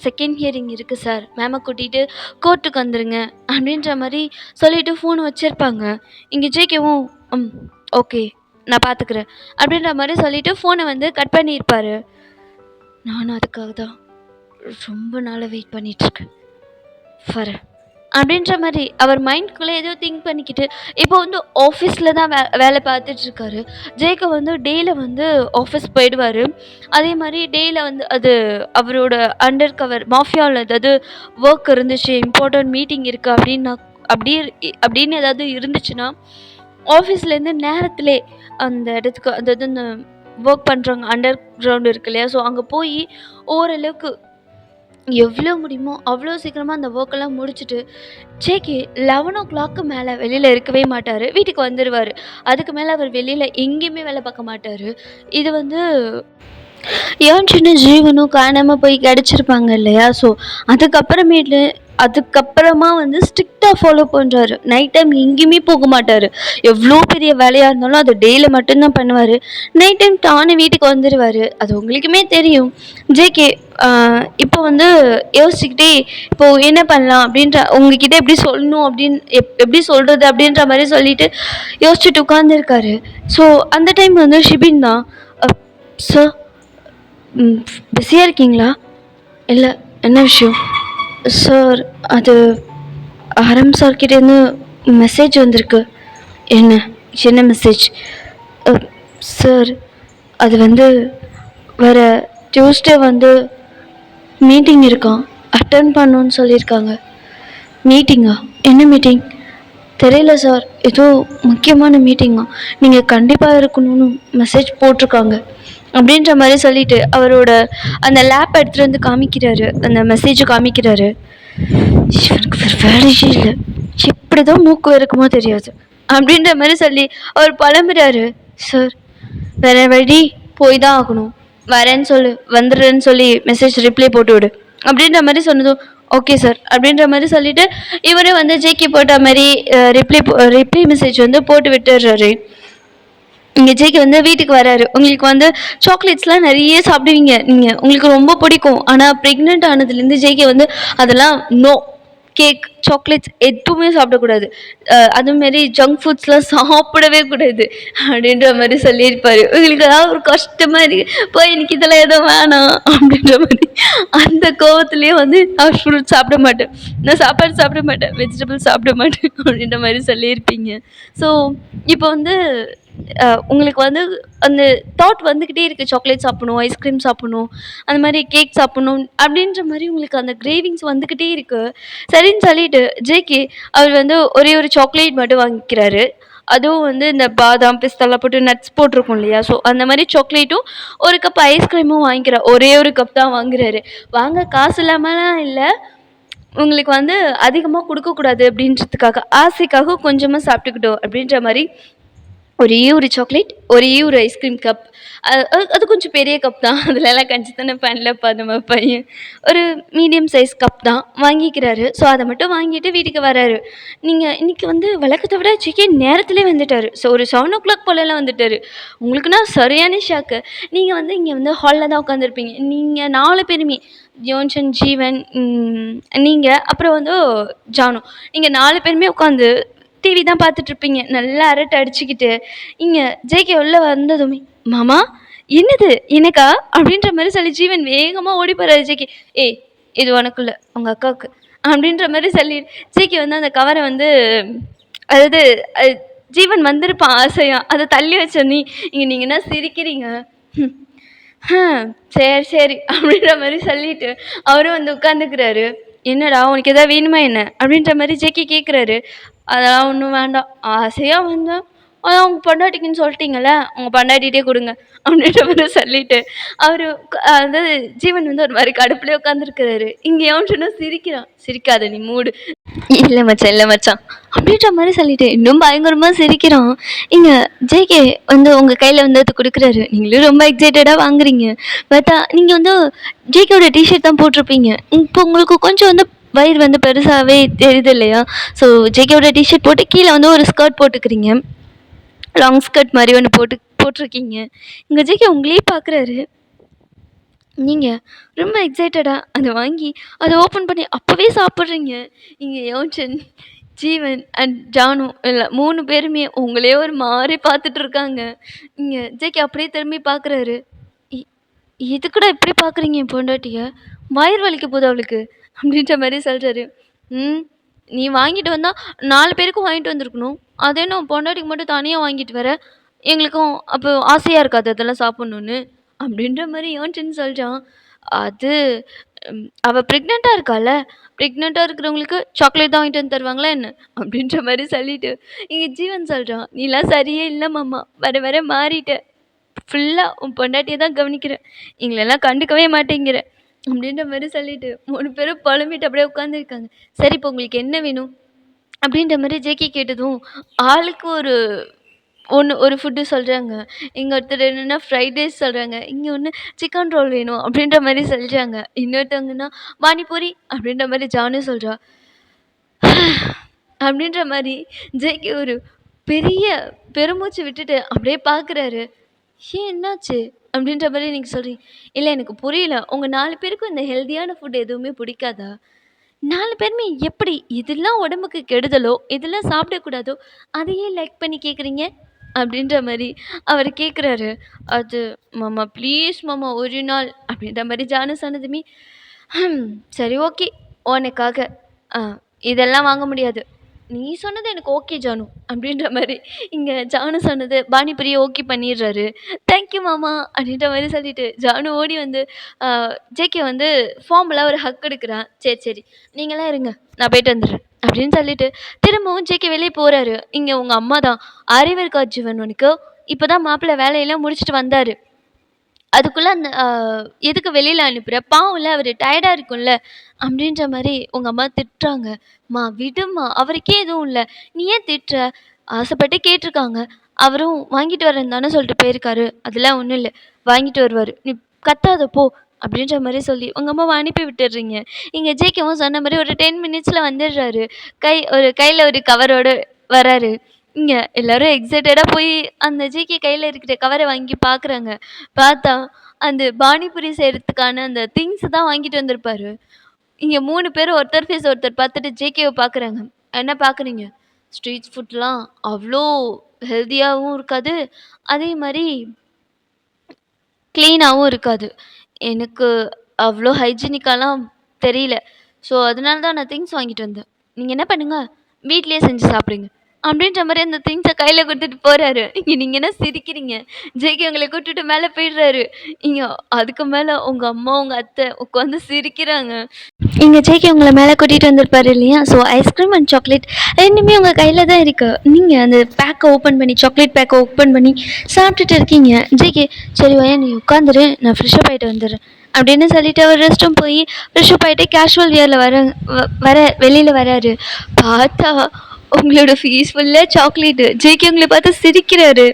A: செகண்ட் ஹியரிங் இருக்கு சார். மேம கூட்டிட்டு கோர்ட்டுக்கு வந்துருங்க அப்படின்ற மாரி சொல்லிட்டு ஃபோன் வச்சிருப்பாங்க. இங்க ஜேகேவும் ம் ஓகே நான் பார்த்துக்கிறேன் அப்படின்ற மாரி சொல்லிட்டு ஃபோன வந்து கட் பண்ணியிருப்பாரு. நானும் அதுக்காக தான் ரொம்ப நாளா வெயிட் பண்ணிட்டுருக்கேன். வரேன். அப்படின்ற மாரி அவர் மைண்ட்குள்ளே ஏதோ திங்க் பண்ணிக்கிட்டு இப்போ வந்து ஆஃபீஸில தான் வேலை பார்த்துட்ருக்காரு. ஜேக்க வந்து டேல வந்து ஆஃபீஸ் போயிடுவாரு. அதே மாரி டேல வந்து அது அவரோட அண்டர் கவர் மாஃபியால ஏதாவது ஒர்க் இருந்துச்சு, இம்பார்ட்டன்ட் மீட்டிங் இருக்கு அப்படின்னா அப்படின்னு ஏதாவது இருந்துச்சுன்னா, ஆஃபீஸ்லேருந்து நேரத்திலே அந்த இடத்துக்கு அதாவது அந்த ஒர்க் பண்ணுறவங்க அண்டர் கிரவுண்ட் இருக்கு இல்லையா? ஸோ அங்க போயி ஓரளவுக்கு எவ்வளோ முடியுமோ அவ்வளோ சீக்கிரமா அந்த ஒர்க்கெல்லாம் முடிச்சுட்டு, ஜேகே 11:00க்கு மேல வெளியில இருக்கவே மாட்டாரு. வீட்டுக்கு வந்துருவாரு. அதுக்கு மேல அவர் வெளியில எங்கேயுமே வேல பார்க்க மாட்டாரு. இது வந்து ஏன் சின்ன ஜீவனும் காணாம போய் கிடச்சிருப்பாங்க இல்லையா? ஸோ அதுக்கப்புறமா வந்து ஸ்ட்ரிக்ட்டா ஃபாலோ பண்றாரு. நைட் டைம் எங்கேயுமே போக மாட்டாரு. எவ்வளோ பெரிய வேலையா இருந்தாலும் அத டேல மட்டும் தான் பண்ணுவாரு. நைட் டைம் டான்னு வீட்டுக்கு வந்துருவாரு. அது உங்களுக்குமே தெரியும். ஜேகே இப்போ வந்து யோசிச்சுக்கிட்டே இப்போ என்ன பண்ணலாம் அப்படின்ற உங்ககிட்ட எப்படி சொல்லணும் அப்படின்னு எப்படி சொல்றது அப்படின்ற மாரி சொல்லிட்டு யோசிச்சுட்டு உட்காந்துருக்காரு. ஸோ அந்த டைம் வந்து ஷிபின் தான் சார் பிஸியாக இருக்கீங்களா? இல்லை என்ன விஷயம்? சார் அது ஆரம் சார்கிட்டேருந்து மெசேஜ் வந்திருக்கு. என்ன என்ன மெசேஜ்? சார் அது வந்து வர டியூஸ்டே வந்து மீட்டிங் இருக்கான். அட்டன் பண்ணணுன்னு சொல்லியிருக்காங்க. மீட்டிங்கா? என்ன மீட்டிங்? தெரியல சார். ஏதோ முக்கியமான மீட்டிங்கா. நீங்கள் கண்டிப்பாக இருக்கணும்னு மெசேஜ் போட்டிருக்காங்க அப்படின்ற மாதிரி சொல்லிட்டு அவரோட அந்த லேப் எடுத்துகிட்டு வந்து காமிக்கிறாரு. அந்த மெசேஜை காமிக்கிறாரு. இவனுக்கு வேறு வேலையே இல்லை. எப்படி தான் மூக்கு இருக்குமோ தெரியாது அப்படின்ற மாதிரி சொல்லி அவர் புலம்புறாரு. சார் வேற வழி போய் தான் ஆகணும். வரேன்னு சொல்லு, வந்துடுறேன்னு சொல்லி மெசேஜ் ரிப்ளை போட்டு விடு அப்படின்ற மாதிரி சொன்னதும் ஓகே சார் அப்படின்ற மாதிரி சொல்லிட்டு இவரே வந்து ஜேகே போட்ட மாதிரி ரிப்ளை மெசேஜ் வந்து போட்டு விட்டுடுறாரு. இங்கே ஜேகே வந்து வீட்டுக்கு வராரு. உங்களுக்கு வந்து சாக்லேட்ஸ்லாம் நிறைய சாப்பிடுவீங்க நீங்கள், உங்களுக்கு ரொம்ப பிடிக்கும். ஆனால் ப்ரெக்னென்ட் ஆனதுலேருந்து ஜேகே வந்து அதெல்லாம் நோ. கேக், சாக்லேட்ஸ் எதுவுமே சாப்பிடக்கூடாது. அதுமாரி ஜங்க் ஃபுட்ஸ்லாம் சாப்பிடவே கூடாது அப்படின்ற மாதிரி சொல்லியிருப்பாரு. உங்களுக்கு ஏதாவது ஒரு கஷ்டமாக இருக்குது போய் எனக்கு இதெல்லாம் எதுவும் வேணாம் அப்படின்ற மாதிரி அந்த கோவத்துலேயே வந்து நான் ஃப்ரூட் சாப்பிட மாட்டேன், நான் சாப்பாடு சாப்பிட மாட்டேன், வெஜிடபிள் சாப்பிட மாட்டேன் அப்படின்ற மாதிரி சொல்லியிருப்பீங்க. ஸோ இப்போ வந்து உங்களுக்கு வந்து அந்த தாட் வந்துக்கிட்டே இருக்குது. சாக்லேட் சாப்பிடணும், ஐஸ்கிரீம் சாப்பிடணும், அந்த மாதிரி கேக் சாப்பிடணும் அப்படின்ற மாதிரி உங்களுக்கு அந்த கிரேவிங்ஸ் வந்துக்கிட்டே இருக்குது. சரின்னு சொல்லிட்டு ஜேகே அவர் வந்து ஒரே ஒரு சாக்லேட் மட்டும் வாங்கிக்கிறாரு. அதுவும் வந்து இந்த பாதாம் பிஸ்தாலாம் போட்டு நட்ஸ் போட்டிருக்கும் இல்லையா? ஸோ அந்த மாதிரி சாக்லேட்டும் ஒரு கப் ஐஸ்கிரீமும் வாங்கிக்கிறார். ஒரே ஒரு கப் தான் வாங்குறாரு. வாங்க காசு இல்லாமலாம் இல்லை, உங்களுக்கு வந்து அதிகமாக கொடுக்கக்கூடாது அப்படின்றதுக்காக, ஆசைக்காக கொஞ்சமாக சாப்பிட்டுக்கிட்டோம் அப்படின்ற மாதிரி ஒரே ஒரு சாக்லேட், ஒரே ஒரு ஐஸ்கிரீம் கப். அது கொஞ்சம் பெரிய கப் தான். அதுலலாம் கஞ்சித்தனம் பண்ணலப்பா நம்ம பையன். ஒரு மீடியம் சைஸ் கப் தான் வாங்கிக்கிறாரு. ஸோ அதை மட்டும் வாங்கிட்டு வீட்டுக்கு வராரு. நீங்கள் இன்றைக்கி வந்து வழக்கத்தை விட சிக்கன் நேரத்துலேயே வந்துட்டார். ஸோ ஒரு 7:00 போலலாம் வந்துட்டார். உங்களுக்குன்னா சரியான ஷாக்கு. நீங்கள் வந்து இங்கே வந்து ஹாலில் தான் உட்காந்துருப்பீங்க. நீங்கள் 4 பேருமே ஜோன்சன், ஜீவன், நீங்கள் அப்புறம் வந்து ஜானு, நீங்கள் 4 பேருமே உட்காந்து டிவி தான் பார்த்துட்ருப்பீங்க நல்லா அரட்டை அடிச்சுக்கிட்டு. இங்கே ஜேகே உள்ளே வந்ததுமே மாமா என்னது எனக்கா அப்படின்ற மாதிரி சொல்லி ஜீவன் வேகமாக ஓடி போகிறாரு. ஜேகே ஏய் இது உனக்குள்ள உங்கள் அக்காவுக்கு அப்படின்ற மாதிரி சொல்லி ஜேகே வந்து அந்த கவரை வந்து அதாவது ஜீவன் வந்திருப்பான் ஆசையாக, அதை தள்ளி வச்ச நீ இங்கே நீங்கள் என்ன சிரிக்கிறீங்க? சரி சரி அப்படின்ற மாதிரி சொல்லிட்டு அவரும் வந்து உட்காந்துக்கிறாரு. என்னடா உனக்கு எதாவது வேணுமா என்ன அப்படின்ற மாதிரி ஜேகே கேட்குறாரு. அதெல்லாம் ஒன்றும் வேண்டாம், ஆசையாக வந்தேன், அதான் உங்க பொண்டாட்டிக்குன்னு சொல்லிட்டீங்கல்ல, உங்க பொண்டாட்டிட்டே குடுங்க அப்படின்ற மாரி சொல்லிட்டு, அவரு அதாவது ஜீவன் வந்து ஒரு மாரி கடுப்புலயே உட்காந்துருக்கிறாரு. இங்க எவன்ட்டனோ சிரிக்கிறான். "சிரிக்காத நீ மூடு." "இல்ல மச்சான், இல்ல மச்சான்." அப்படின்ற மாரி சொல்லிட்டு, இன்னும் பயங்கரமா சிரிக்கிறான். இங்க ஜேகே வந்து உங்க கையில வந்து அது குடுக்குறாரு. நீங்களும் ரொம்ப எக்ஸைட்டடா வாங்குறீங்க. பார்த்தா நீங்க வந்து ஜேகேவோட டீ ஷர்ட் தான் போட்டிருப்பீங்க. இப்போ உங்களுக்கு கொஞ்சம் வந்து வயிறு வந்து பெருசாவே தெரியுது இல்லையா? ஸோ ஜேகேவோட டீ ஷர்ட் போட்டு கீழ வந்து ஒரு ஸ்கர்ட் போட்டுக்கிறீங்க. லாங் ஸ்கர்ட் மாரி ஒண்ணு போட்டிருக்கீங்க. இங்க ஜேகே உங்களையே பார்க்குறாரு. நீங்க ரொம்ப எக்ஸைட்டடா அத வாங்கி, அத ஓப்பன் பண்ணி அப்பவே சாப்பிடுறீங்க. இங்க யோச்சன், ஜீவன் அண்ட் ஜானு இல்ல 3 பேருமே உங்களையே ஒரு மாரி பார்த்துட்டு இருக்காங்க. இங்க ஜேகே அப்படியே திரும்பி பார்க்குறாரு. "எ எதுக்குடா இப்படி பார்க்குறீங்க என் பொண்டாட்டிய? வயிறு வலிக்க போது அவளுக்கு." அப்படின்ற மாரி சொல்றாரு. "ம். நீ வாங்கிட்டு வந்தா 4 பேருக்கும் வாங்கிட்டு வந்திருக்கணும். அது என்ன உன் பொண்டாட்டிக்கு மட்டும் தனியா வாங்கிட்டு வர? எங்களுக்கும் அப்போ ஆசையா இருக்காது அதெல்லாம் சாப்பிடணும்னு." அப்படின்ற மாரி யோன்சன் சொல்றான். அது அவ பிரெக்னன்ட்டா இருக்கால்ல. பிரெக்னன்ட்டா இருக்கிறவங்களுக்கு சாக்லேட் தான் வாங்கிட்டு வந்து தருவாங்களா என்ன? அப்படின்ற மாரி சொல்லிட்டு, இங்க ஜீவன் சொல்றான். "நீலாம் சரியே இல்ல மாமா. வர வர மாறிட்ட. ஃபுல்லா உன் பொண்டாட்டிய தான் கவனிக்கிற. எங்களெல்லாம் கண்டுக்கவே மாட்டேங்கிற." அப்படின்ற மாரி சொல்லிட்டு 3 பேரும் புலம்பிட்டு அப்படியே உட்காந்துருக்காங்க. "சரி இப்போ உங்களுக்கு என்ன வேணும்?" அப்படின்ற மாரி ஜேகே கேட்டதும், ஆளுக்கு ஒரு ஃபுட்டு சொல்றாங்க. இங்க ஒருத்தர் என்னன்னா ஃப்ரைட் ரைஸ் சொல்றாங்க. இங்க ஒண்ணு சிக்கன் ரோல் வேணும் அப்படின்ற மாரி சொல்றாங்க. இன்னொருத்தவங்கன்னா பானிபூரி அப்படின்ற மாரி ஜானு சொல்றா. அப்படின்ற மாரி ஜேகே ஒரு பெரிய பெருமூச்சு விட்டுட்டு அப்படியே பார்க்குறாரு. "ஏன் என்னாச்சு?" அப்படின்ற மாரி நீங்க சொல்றீங்க. "இல்ல எனக்கு புரியல. உங்க 4 பேருக்கும் இந்த ஹெல்தியான ஃபுட் எதுவுமே பிடிக்காதா?" 4 பேருமே எப்படி? எதெல்லாம் உடம்புக்கு கெடுதலோ, எதெல்லாம் சாப்பிடக்கூடாதோ, அதையே லைக் பண்ணி கேட்குறீங்க? அப்படின்ற மாரி அவரு கேட்குறாரு. அது மாமா ப்ளீஸ் மாமா ஒரு நாள் அப்படின்ற மாரி ஜானு சொன்னதுமே, சரி ஓகே. உனக்காக அ இதெல்லாம் வாங்க முடியாது. நீ சொன்னது எனக்கு ஓகே ஜானு அப்படின்ற மாரி இங்க ஜானு சொன்னது பானிபூரிய ஓகே பண்ணிடுறாரு. தேங்க் யூ மாமா அப்படின்ற மாரி சொல்லிட்டு ஜானு ஓடி வந்து அ ஜேகே வந்து ஃபார்மலா ஒரு ஹக் எடுக்குறான். சரி, சரி. நீங்கலாம் இருங்க. நான் போயிட்டு வந்துடுறேன். அப்படின்னு சொல்லிட்டு திரும்பவும் ஜேகே வெளிய போறாரு. இங்க உங்க அம்மா தான். அறிவு இருக்கா ஜீவன் உனக்கு? இப்ப தான் மாப்பிள்ளை வேலையெல்லாம் முடிச்சுட்டு வந்தாரு. அதுக்குள்ள அந்த எதுக்கு வெளியில அனுப்புற? பாவம்ல அவரு டயர்டா இருக்கும்ல. அப்படின்ற மாரி உங்க அம்மா திட்டுறாங்க. "ம்மா விடும்மா. அவருக்கே எதுவும் இல்ல. நீ ஏன் திட்டுற? ஆசைப்பட்டு கேட்டுருக்காங்க. அவரும் வாங்கிட்டு வரேன்னு தானே சொல்லிட்டு போயிருக்காரு. அதெல்லாம் ஒண்ணும் இல்ல. வாங்கிட்டு வருவாரு. நீ கத்தாத போ." அப்படின்ற மாரி சொல்லி உங்க அம்மாவ அனுப்பி விட்டுடுறீங்க. இங்க ஜேகேவும் சொன்ன மாரி ஒரு 10 மினிட்ஸ்ல வந்துடுறாரு. கையில ஒரு கவரோட வராரு. இங்க எல்லாரும் எக்ஸைட்டடா போய் அந்த ஜேகே கையில இருக்கிற கவர வாங்கி பார்க்குறாங்க. பார்த்தா, அந்த பானிபூரி செய்றதுக்கான அந்த திங்ஸ் தான் வாங்கிட்டு வந்திருப்பாரு. இங்க 3 பேரும் ஒருத்தர் ஃபேஸ் ஒருத்தர் பார்த்துட்டு ஜேகேவ பார்க்குறாங்க. என்ன பார்க்குறீங்க? ஸ்ட்ரீட் ஃபுட்லாம் அவ்ளோ ஹெல்தியாவும் இருக்காது. அதே மாரி கிளீனாவும் இருக்காது. எனக்கு அவ்ளோ ஹைஜீனிக்காலாம் தெரியல. ஸோ, அதனால தான் நான் திங்ஸ் வாங்கிட்டு வந்தேன். நீங்க என்ன பண்ணுங்க, வீட்லயே செஞ்சு சாப்பிடுங்க. அப்படின்ற மாரி அந்த திங்ஸ கையில குடுத்துட்டு போறாரு. இங்க நீங்க என்ன சிரிக்கிறீங்க? ஜேகே உங்கள கூட்டிட்டு மேல போயிடுறாரு. இங்க அதுக்கு மேல உங்க அம்மா, உங்க அத்தை உட்காந்து சிரிக்கிறாங்க. இங்க ஜேகே உங்கள மேல கூட்டிட்டு வந்திருப்பாரு இல்லையா? ஸோ ஐஸ்கிரீம் அண்ட் சாக்லேட் 2மே உங்க கையில தான் இருக்கு. நீங்க அந்த பேக்க ஓப்பன் பண்ணி சாக்லேட் பேக்க ஓப்பன் பண்ணி சாப்பிட்டுட்டு இருக்கீங்க. ஜேகே சரி வையேன் நீ உட்காந்துரு நான் ஃப்ரெஷ் அப் ஆயிட்டு வந்துடுறேன். அப்படின்னு சொல்லிட்டு அவர் ரெஸ்ட் ரூம் போய் ஃப்ரெஷ் அப் ஆயிட்டு கேஷுவல் வியர்ல வர வெளியில வராரு. பார்த்தா உங்களோட ஃபேஸ் ஃபுல்லா சாக்லேட்டு. ஜேகே உங்கள பார்த்து சிரிக்கிறாரு.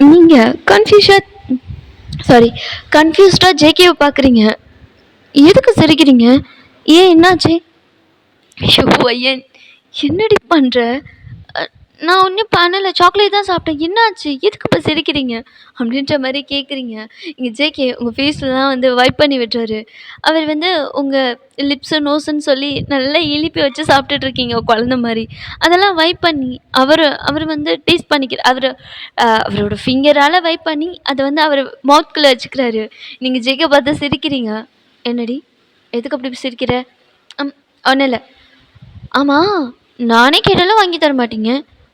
A: நீங்க கன்ஃப்யூஷா சாரி கன்ஃப்யூஸ்டா ஜேகேவ பார்க்குறீங்க. எதுக்கு சிரிக்கிறீங்க? ஏன் என்னாச்சு? ஐயோ! ஐயன் என்னடி பண்ற? அ நான் ஒண்ணும் பண்ணல. சாக்லேட் தான் சாப்பிட்டேன். என்னாச்சு? எதுக்கு இப்ப சிரிக்கிறீங்க? அப்படின்ற மாரி கேட்குறீங்க. இங்க ஜேகே உங்க ஃபேஸ்லலாம் வந்து வைப் பண்ணி விடுறாரு. அவர் வந்து உங்க லிப்ஸு, நோஸ்ன்னு சொல்லி நல்லா இழுப்பி வச்சு சாப்பிட்டுட்டு இருக்கீங்க குழந்த மாரி. அதெல்லாம் வைப் பண்ணி அவரு வந்து டேஸ்ட் அவரு அவரோட ஃபிங்கரால வைப் பண்ணி அத வந்து அவரு மவுத்குள்ள வச்சுக்கிறாரு. நீங்க ஜேக்க பார்த்து சிரிக்கிறீங்க. என்னடி? எதுக்கு அப்படி சிரிக்கிற? ஒண்ணும் இல்ல. ஆமா, நானே கேட்டாலும் வாங்கி தர மாட்டீங்க.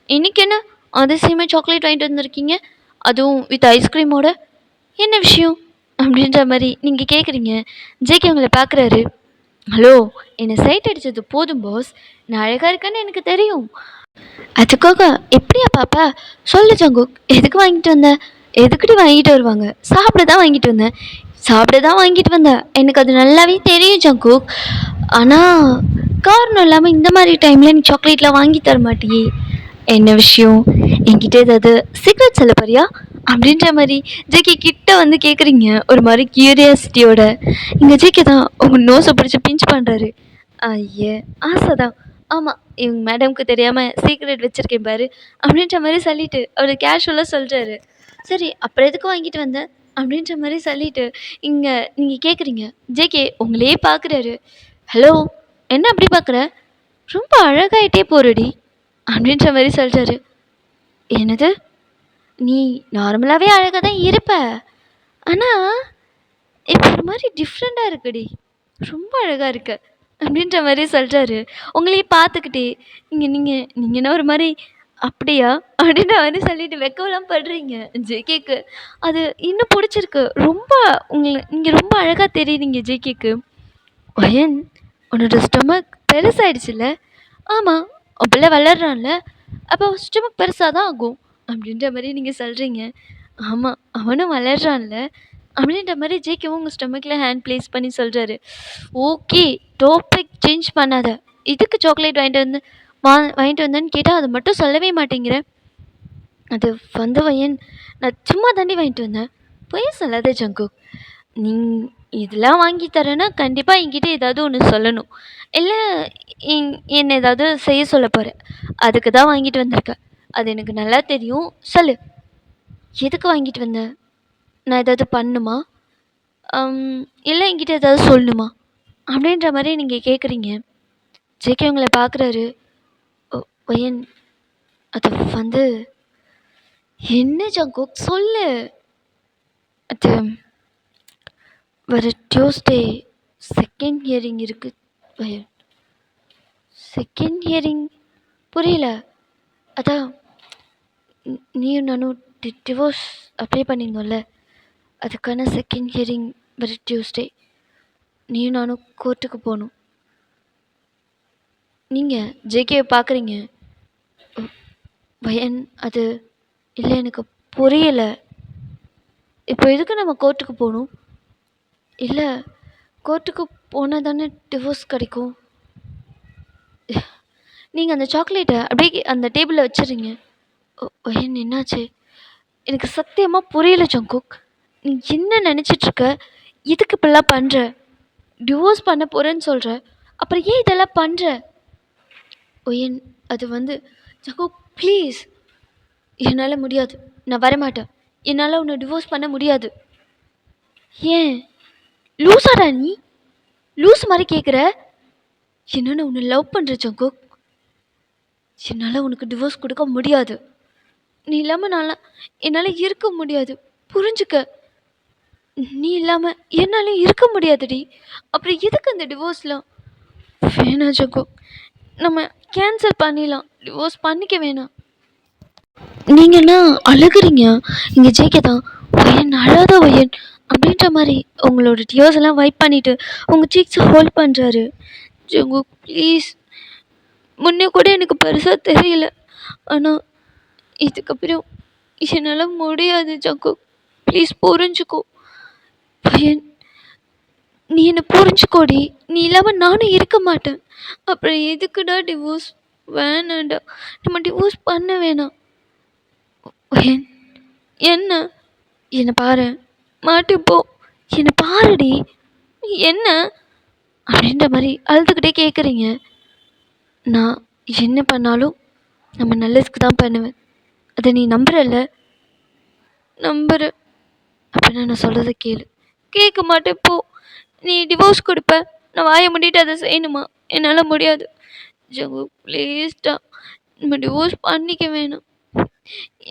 A: இன்னைக்கு என்ன அதிசயமா சாக்லேட் வாங்கிட்டு வந்திருக்கீங்க? அதுவும் வித் ஐஸ்கிரீமோட. என்ன விஷயம்? அப்படின்ற மாரி நீங்க கேட்குறீங்க. ஜேகே உங்கள பார்க்குறாரு. ஹலோ! என்ன சைட் அடிச்சது போதும் பாஸ். நான் அழகா இருக்கேன்னு எனக்கு தெரியும். அதுக்காக எப்படியா பாப்பா? சொல்லு ஜங்குக். எதுக்கு வாங்கிட்டு வந்த? எதுக்குடி வாங்கிட்டு வருவாங்க? சாப்பிட தான் வாங்கிட்டு வந்தேன். சாப்பிட தான் வாங்கிட்டு வந்தேன். எனக்கு அது நல்லாவே தெரியும் ஜங்குக். ஆனால் காரணம் இல்லாமல் இந்த மாதிரி டைமில் நீ சாக்லேட்லாம் வாங்கி தர மாட்டியே. என்ன விஷயம்? என்கிட்ட ஏதாவது சீக்ரெட் சொல்ல போறியா? அப்படின்ற மாதிரி ஜேகே கிட்ட வந்து கேட்குறீங்க ஒரு மாதிரி கியூரியாசிட்டியோட. இங்கே ஜேகே தான் உங்கள் நோஸை பிடிச்சி பிஞ்ச் பண்ணுறாரு. ஐய ஆசைதான். ஆமாம், இவங்க மேடம்க்கு தெரியாமல் சீக்ரெட் வச்சுருக்கேன் பாரு அப்படின்ற மாதிரி சொல்லிட்டு அவர் கேஷுவலாக சொல்கிறாரு. சரி அப்புறம் எதுக்கு வாங்கிட்டு வந்த அப்படின்ற மாதிரி சொல்லிட்டு இங்கே நீங்கள் கேட்குறீங்க. ஜேகே உங்களையே பார்க்குறாரு. ஹலோ, என்ன அப்படி பார்க்குற? ரொம்ப அழகாயிட்டே போறடி அப்படின்ற மாதிரி சொல்கிறாரு. என்னது? நீ நார்மலாகவே அழகாக தான் இருப்ப, ஆனால் இப்போ ஒரு மாதிரி டிஃப்ரெண்ட்டாக இருக்குடி, ரொம்ப அழகாக இருக்க அப்படின்ற மாதிரி சொல்கிறாரு. உங்களையே பார்த்துக்கிட்டே நீங்கள் என்ன ஒரு மாதிரி அப்படியா அப்படின்ற மாதிரி சொல்லிட்டு வெக்கம்லாம் படுறீங்க. ஜேகேக்கு அது இன்னும் பிடிச்சிருக்கு. ரொம்ப நீங்கள் ரொம்ப அழகாக தெரியுறீங்க ஜேகேக்கு. வயன், உன்னோட ஸ்டொமக் பெருசாயிடுச்சுல்ல? ஆமாம், உன் பிள்ளை வளர்றான்ல, அப்போ ஸ்டொமக் பெருசாக தான் ஆகும் அப்படின்ற மாதிரி நீங்கள் சொல்கிறீங்க. ஆமாம், அவனும் வளர்றான்ல அப்படின்ற மாதிரி ஜேகேவும் உங்கள் ஸ்டொமக்கில் ஹேண்ட் ப்ளேஸ் பண்ணி சொல்கிறாரு. ஓகே, டாபிக் சேஞ்ச் பண்ணாத. இதுக்கு சாக்லேட் வாங்கிட்டு வந்தேன்னு கேட்டால் அது மட்டும் சொல்லவே மாட்டேங்கிற. அது வந்து வயன், நான் சும்மா தாண்டி வாங்கிட்டு வந்தேன். பொய் சொல்லாத ஜங்குக். நீ இதெல்லாம் வாங்கி தரேன்னா கண்டிப்பாக என்கிட்ட ஏதாவது ஒன்று சொல்லணும், இல்லை என்னை ஏதாவது செய்ய சொல்ல போகிறேன். அதுக்கு தான் வாங்கிட்டு வந்திருக்க, அது எனக்கு நல்லா தெரியும். சொல்லு, எதுக்கு வாங்கிட்டு வந்த? நான் ஏதாவது பண்ணுமா, இல்லை என்கிட்ட ஏதாவது சொல்லணுமா அப்படின்ற மாதிரி நீங்கள் கேட்குறீங்க. ஜேகே உங்களை பார்க்குறாரு. வயன், அது வந்து என்ன ஜங்குக் சொல்லு. அது வர டியூஸ்டே செகண்ட் ஹியரிங் இருக்குது வயன். Second hearing? புரியல. அதான் நீயும் நானும் டிவோர்ஸ் அப்ளை பண்ணியிருந்தோம்ல, அதுக்கான செகண்ட் ஹியரிங் வர டியூஸ்டே. நீயும் நானும் கோர்ட்டுக்கு போகணும். நீங்கள் ஜேகேவை பார்க்குறீங்க. வயன், அது இல்லை, எனக்கு புரியலை. இப்போ எதுக்கு நம்ம கோர்ட்டுக்கு போகணும்? இல்லை, கோர்ட்டுக்கு போனால் தானே டிவோர்ஸ் கிடைக்கும். நீங்கள் அந்த சாக்லேட்டை அப்படியே அந்த டேபிளில் வச்சிடுறீங்க. வயன், என்னாச்சு? எனக்கு சத்தியமாக புரியல ஜங்குக். நீ என்ன நினச்சிட்ருக்க? எதுக்கு இப்படிலாம் பண்ணுற? டிவோர்ஸ் பண்ண போகிறேன்னு சொல்கிற, அப்புறம் ஏன் இதெல்லாம் பண்ணுற? ஒயன், அது வந்து ஜங்குக் ப்ளீஸ், என்னால் முடியாது, நான் வரமாட்டேன். என்னால் உன்னை டிவோர்ஸ் பண்ண முடியாது. ஏன் லூஸாடா நீ? லூஸ் மாதிரி கேட்குற. என்னென்னு உன்னை லவ் பண்ணுற ஜங்குக். என்னால் உனக்கு டிவோர்ஸ் கொடுக்க முடியாது. நீ இல்லாமல் என்னால் இருக்க முடியாது, புரிஞ்சுக்க. நீ இல்லாமல் என்னால் இருக்க முடியாதுடி. அப்புறம் எதுக்கு அந்த டிவோர்ஸ்லாம்? வேணாம் ஜங்கு, நம்ம கேன்சல் பண்ணிடலாம். டிவோர்ஸ் பண்ணிக்க வேணாம். நீங்கன்னா அழுகுறீங்க. இங்கே ஜேகே தான் வயன் அழாத வயன் அப்படின்ற மாதிரி உங்களோட டியர்ஸ் எல்லாம் வைப் பண்ணிவிட்டு உங்கள் சீக்ஸை ஹோல்ட் பண்ணுறாரு. ஜங்கு ப்ளீஸ், முன்னே கூட எனக்கு பெருசாக தெரியல, ஆனால் இதுக்கப்புறம் என்னால் முடியாது ஜங்கு, ப்ளீஸ் புரிஞ்சுக்கோ. பையன், நீ என்னை புரிஞ்சுக்கோடி. நீ இல்லாமல் நானும் இருக்க மாட்டேன். அப்புறம் எதுக்குடா டிவோர்ஸ்? வேணாண்டா, நம்ம டிவோர்ஸ் பண்ண வேணாம். பையன், என்ன? என்னை பாரு, மாட்டிப்போ, என்னை பாருடி, என்ன அப்படின்ற மாதிரி அழுதுகிட்டே கேட்குறீங்க. நான் என்ன பண்ணாலும் நம்ம நல்லதுக்கு தான் பண்ணுவேன், அதை நீ நம்புறல்ல? நம்புற. அப்படின்னா நான் சொல்கிறத கேளு. கேட்க மாட்டேன் போ. நீ டிவோர்ஸ் கொடுப்ப, நான் வாயை மூடிட்டு அதை செய்யணுமா? என்னால் முடியாது ஜங்கு, ப்ளீஸ்டா, நம்ம டிவோர்ஸ் பண்ணிக்க வேணாம்.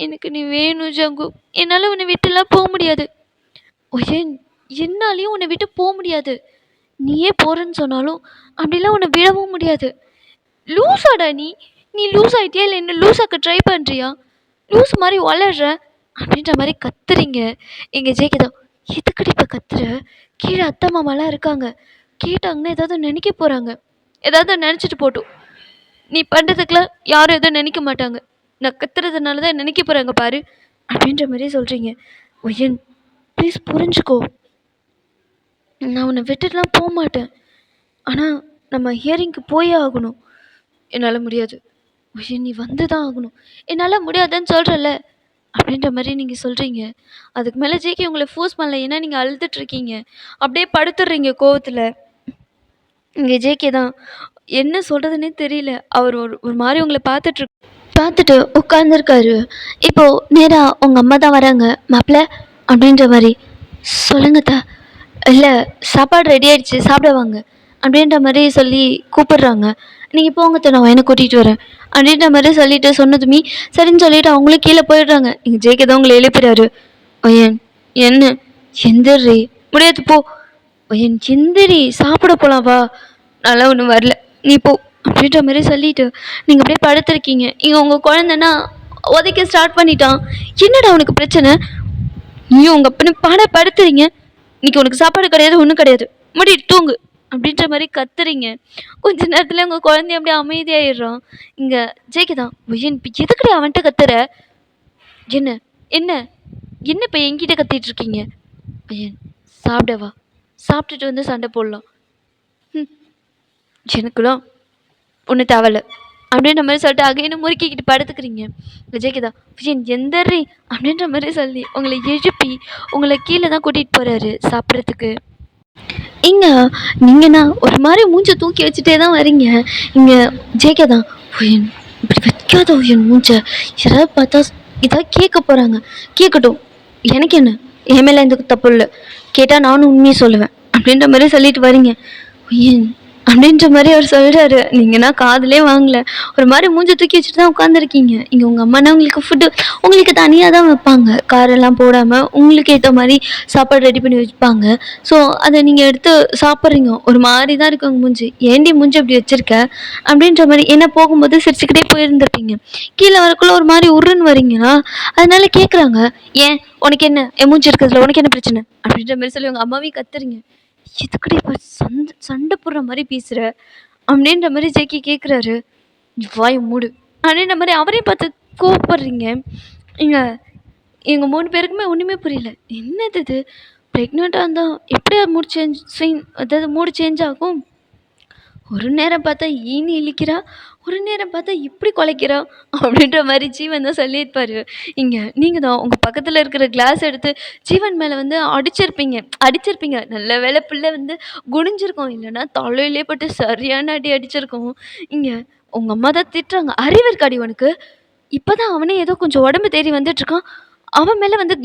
A: எனக்கு நீ வேணும் ஜங்கு, என்னால் உன்னை விட்டுலாம் போக முடியாது. ஒயன், என்னாலையும் உன்னை விட்டு போக முடியாது. நீயே போகிறேன்னு சொன்னாலும் அப்படிலாம் உன்னை விடவும் முடியாது. லூஸாடா நீ? நீ லூஸ் ஆகிட்டியா, இல்லை என்ன லூஸாக்க ட்ரை பண்ணுறியா? லூஸ் மாதிரி வளர்ற அப்படின்ற மாதிரி கத்துறீங்க. எங்கள் ஜேகேதான், எதுக்கடி இப்போ கத்துற? கீழே அத்தை மாமாலாம் இருக்காங்க, கேட்டாங்கன்னா ஏதாவது நினைக்க போகிறாங்க. ஏதாவது நினச்சிட்டு போட்டோம். நீ பண்ணுறதுக்கெல்லாம் யாரும் எதுவும் நினைக்க மாட்டாங்க. நான் கத்துறதுனால தான் நினைக்க போகிறாங்க பாரு அப்படின்ற மாதிரி சொல்கிறீங்க. ஒயன் ப்ளீஸ் புரிஞ்சுக்கோ. நான் உன்னை விட்டுட்டுலாம் போக மாட்டேன். ஆனால் நம்ம ஹியரிங்க்கு போயே ஆகணும். என்னால் முடியாது. ஒயன் நீ வந்து தான் ஆகணும். என்னால் முடியாதுன்னு சொல்கிறல்ல அப்படின்ற மாதிரி நீங்கள் சொல்கிறீங்க. அதுக்கு மேலே ஜேகே உங்களை ஃபோர்ஸ் பண்ணல. ஏன்னா நீங்கள் அழுதுட்ருக்கீங்க. அப்படியே படுத்துடுறீங்க கோவத்தில். இங்கே ஜேகே தான் என்ன சொல்கிறதுனே தெரியல. அவர் ஒரு ஒரு மாதிரி உங்களை பார்த்துட்டு உட்காந்துருக்காரு. இப்போது நேராக உங்கள் அம்மா தான் வராங்க. மாப்பிள்ள அப்படின்ற மாதிரி சொல்லுங்கத்தா. இல்லை சாப்பாடு ரெடி ஆகிடுச்சு சாப்பிட வாங்க அப்படின்ற மாதிரி சொல்லி கூப்பிடுறாங்க. நீங்கள் போங்கத்த நான் என்னை கூட்டிகிட்டு வரேன் அப்படின்ற மாதிரி சொல்லிட்டு சொன்னதுமே சரின்னு சொல்லிவிட்டு அவங்களும் கீழே போயிடுறாங்க. இங்கே ஜேகே தான் உங்களை எழுப்பிடுறாரு. ஒயன் என்ன எந்திரி முடியாது போ. ஒயன் எந்திரி சாப்பிட போகலாம் வா. நல்லா ஒன்றும் வரல நீ போ அப்படின்ற மாதிரி சொல்லிட்டு நீங்கள் அப்படியே படுத்துருக்கீங்க. இங்கே உங்கள் குழந்தைன்னா உதைக்க ஸ்டார்ட் பண்ணிட்டான். என்னடா உனக்கு பிரச்சனை? நீயும் உங்கள் அப்பனு படுத்துறீங்க. இன்னைக்கு உனக்கு சாப்பாடு கிடையாது ஒன்றும் கிடையாது முடிட்டு தூங்கு அப்படின்ற மாதிரி கத்துறீங்க. கொஞ்ச நேரத்தில் உங்கள் குழந்தைய அப்படியே அமைதியாயிடுறான். இங்கே ஜேகே தான் ஒயன் இப்போ எதுக்கடி அவன்கிட்ட கத்துற? என்ன என்ன என்ன இப்போ என்கிட்ட கத்திட்டு இருக்கீங்க? ஒயன் சாப்பிடவா சாப்பிட்டுட்டு வந்து சண்டை போடலாம். எனக்குலாம் ஒன்றும் தேவையில்ல அப்படின்ற மாதிரி சொல்லிட்டு அகைன்னு முறுக்கிக்கிட்டு படுத்துக்கிறீங்க. விஜய்க்குதா விஜயன் எந்தர்றி அப்படின்ற மாதிரி சொல்லி உங்களை எழுப்பி உங்களை கீழே தான் கூட்டிகிட்டு போகிறாரு சாப்பிட்றதுக்கு. இங்கே நீங்கள்னா ஒரு மாதிரி மூஞ்சை தூக்கி வச்சுட்டே தான் வரீங்க. இங்கே ஜேகே தான் உயன் இப்படி வைக்காத உயன் மூஞ்சை யாராவது பார்த்தா இதாக கேட்க போகிறாங்க. கேட்கட்டும் எனக்கு என்ன, என் மேலே எந்த தப்பு இல்லை. கேட்டால் நானும் உண்மையை சொல்லுவேன் அப்படின்ற மாதிரி சொல்லிட்டு வரீங்க. உயன் அப்படின்ற மாதிரி அவர் சொல்கிறாரு. நீங்கன்னா காதிலே வாங்கல. ஒரு மாதிரி மூஞ்சை தூக்கி வச்சுட்டு தான் உட்காந்துருக்கீங்க. இங்கே உங்கள் அம்மானா உங்களுக்கு ஃபுட்டு உங்களுக்கு தனியாக தான் வைப்பாங்க. காரெல்லாம் போடாமல் உங்களுக்கு ஏற்ற மாதிரி சாப்பாடு ரெடி பண்ணி வைப்பாங்க. ஸோ அதை நீங்கள் எடுத்து சாப்பிட்றீங்க. ஒரு மாதிரி தான் இருக்கு உங்கள் மூஞ்சி. ஏண்டி மூஞ்சி அப்படி வச்சுருக்க அப்படின்ற மாதிரி. ஏன்னா போகும்போது சிரிச்சுக்கிட்டே போயிருந்துருப்பீங்க. கீழே வரக்குள்ளே ஒரு மாதிரி உருன்னு வரீங்களா, அதனால கேட்குறாங்க. ஏன் உனக்கு என்ன, என் மூஞ்சி இருக்கிறதுல உனக்கு என்ன பிரச்சனை அப்படின்ற மாதிரி சொல்லி உங்கள் அம்மாவையும் கத்துறீங்க. எதுக்கடி இப்போ சண்டை போடுற மாதிரி பேசுகிற அப்படின்ற மாதிரி ஜேகே கேட்குறாரு. வாய் மூடு அப்படின்ற மாதிரி அவரையும் பார்த்து கோவப்படுறீங்க. இங்கே எங்கள் 3 பேருக்குமே ஒன்றுமே புரியல. என்னது இது, ப்ரெக்னெண்ட்டாக இருந்தால் எப்படியா மூடு சேஞ்ச் ஆகும்? ஒரு நேரம் பார்த்தா ஈனி இழிக்கிறா, ஒரு நேரம் பார்த்தா இப்படி குலைக்கிறா அப்படின்ற மாதிரி ஜீவன் தான் சொல்லியிருப்பாரு. இங்கே நீங்கள் தான் உங்கள் பக்கத்தில் இருக்கிற கிளாஸ் எடுத்து ஜீவன் மேலே வந்து அடிச்சிருப்பீங்க. நல்ல வேளை பிள்ளை வந்து குனிஞ்சிருக்கோம், இல்லைன்னா தலையிலே பட்டு சரியான அடி அடிச்சிருக்கோம். இங்கே உங்கள் அம்மா தான் திட்டுறாங்க. அறிவு இருக்காடி உனக்கு? இப்போ தான் அவனே ஏதோ கொஞ்சம் உடம்பு தேறி வந்துட்டுருக்கான், அவன் மேலே வந்து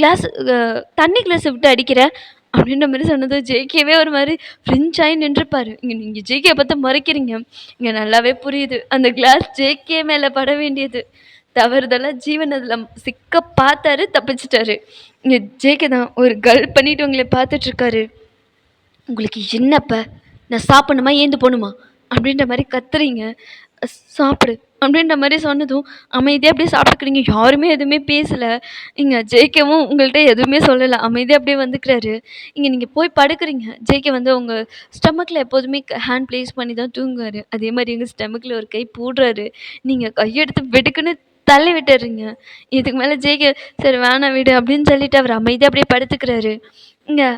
A: தண்ணி கிளாஸை விட்டு அடிக்கிற அப்படின்ற மாதிரி சொன்னது ஜேகேவே ஒரு மாதிரி ஃப்ரெஞ்ச் ஆகி நின்றுப்பாரு. இங்கே நீங்கள் ஜேகே பார்த்து மறைக்கிறீங்க. இங்கே நல்லாவே புரியுது, அந்த கிளாஸ் ஜேகே மேலே பட வேண்டியது தவறுதெல்லாம் ஜீவன் அதில் சிக்க பார்த்தாரு, தப்பிச்சிட்டாரு. இங்கே ஜேகே தான் ஒரு கல் பண்ணிட்டு உங்களை பார்த்துட்ருக்காரு. உங்களுக்கு என்னப்ப நான் சாப்பிடணுமா ஏந்து போகணுமா அப்படின்ற மாதிரி கத்துறீங்க. சாப்பிடு அப்படின்ற மாதிரி சொன்னதும் அமைதியாக அப்படியே சாப்பிட்டுக்கிறீங்க. யாருமே எதுவுமே பேசலை. இங்கே ஜேகேவும் உங்கள்கிட்ட எதுவுமே சொல்லலை, அமைதியாக அப்படியே வந்துக்கிறாரு. இங்கே நீங்கள் போய் படுக்கிறீங்க. ஜேகே வந்து உங்கள் ஸ்டமக்கில் எப்போதுமே ஹேண்ட் ப்ளேஸ் பண்ணி தான் தூங்குவார். அதே மாதிரி எங்கள் ஸ்டமக்கில் ஒரு கை போடுறாரு. நீங்கள் கையெடுத்து வெடுக்குன்னு தள்ளி விட்டுறீங்க. இதுக்கு மேலே ஜேகே சரி வேணாம் விடு அப்படின்னு சொல்லிட்டு அவர் அமைதியாக அப்படியே படுத்துக்கிறாரு. இங்கே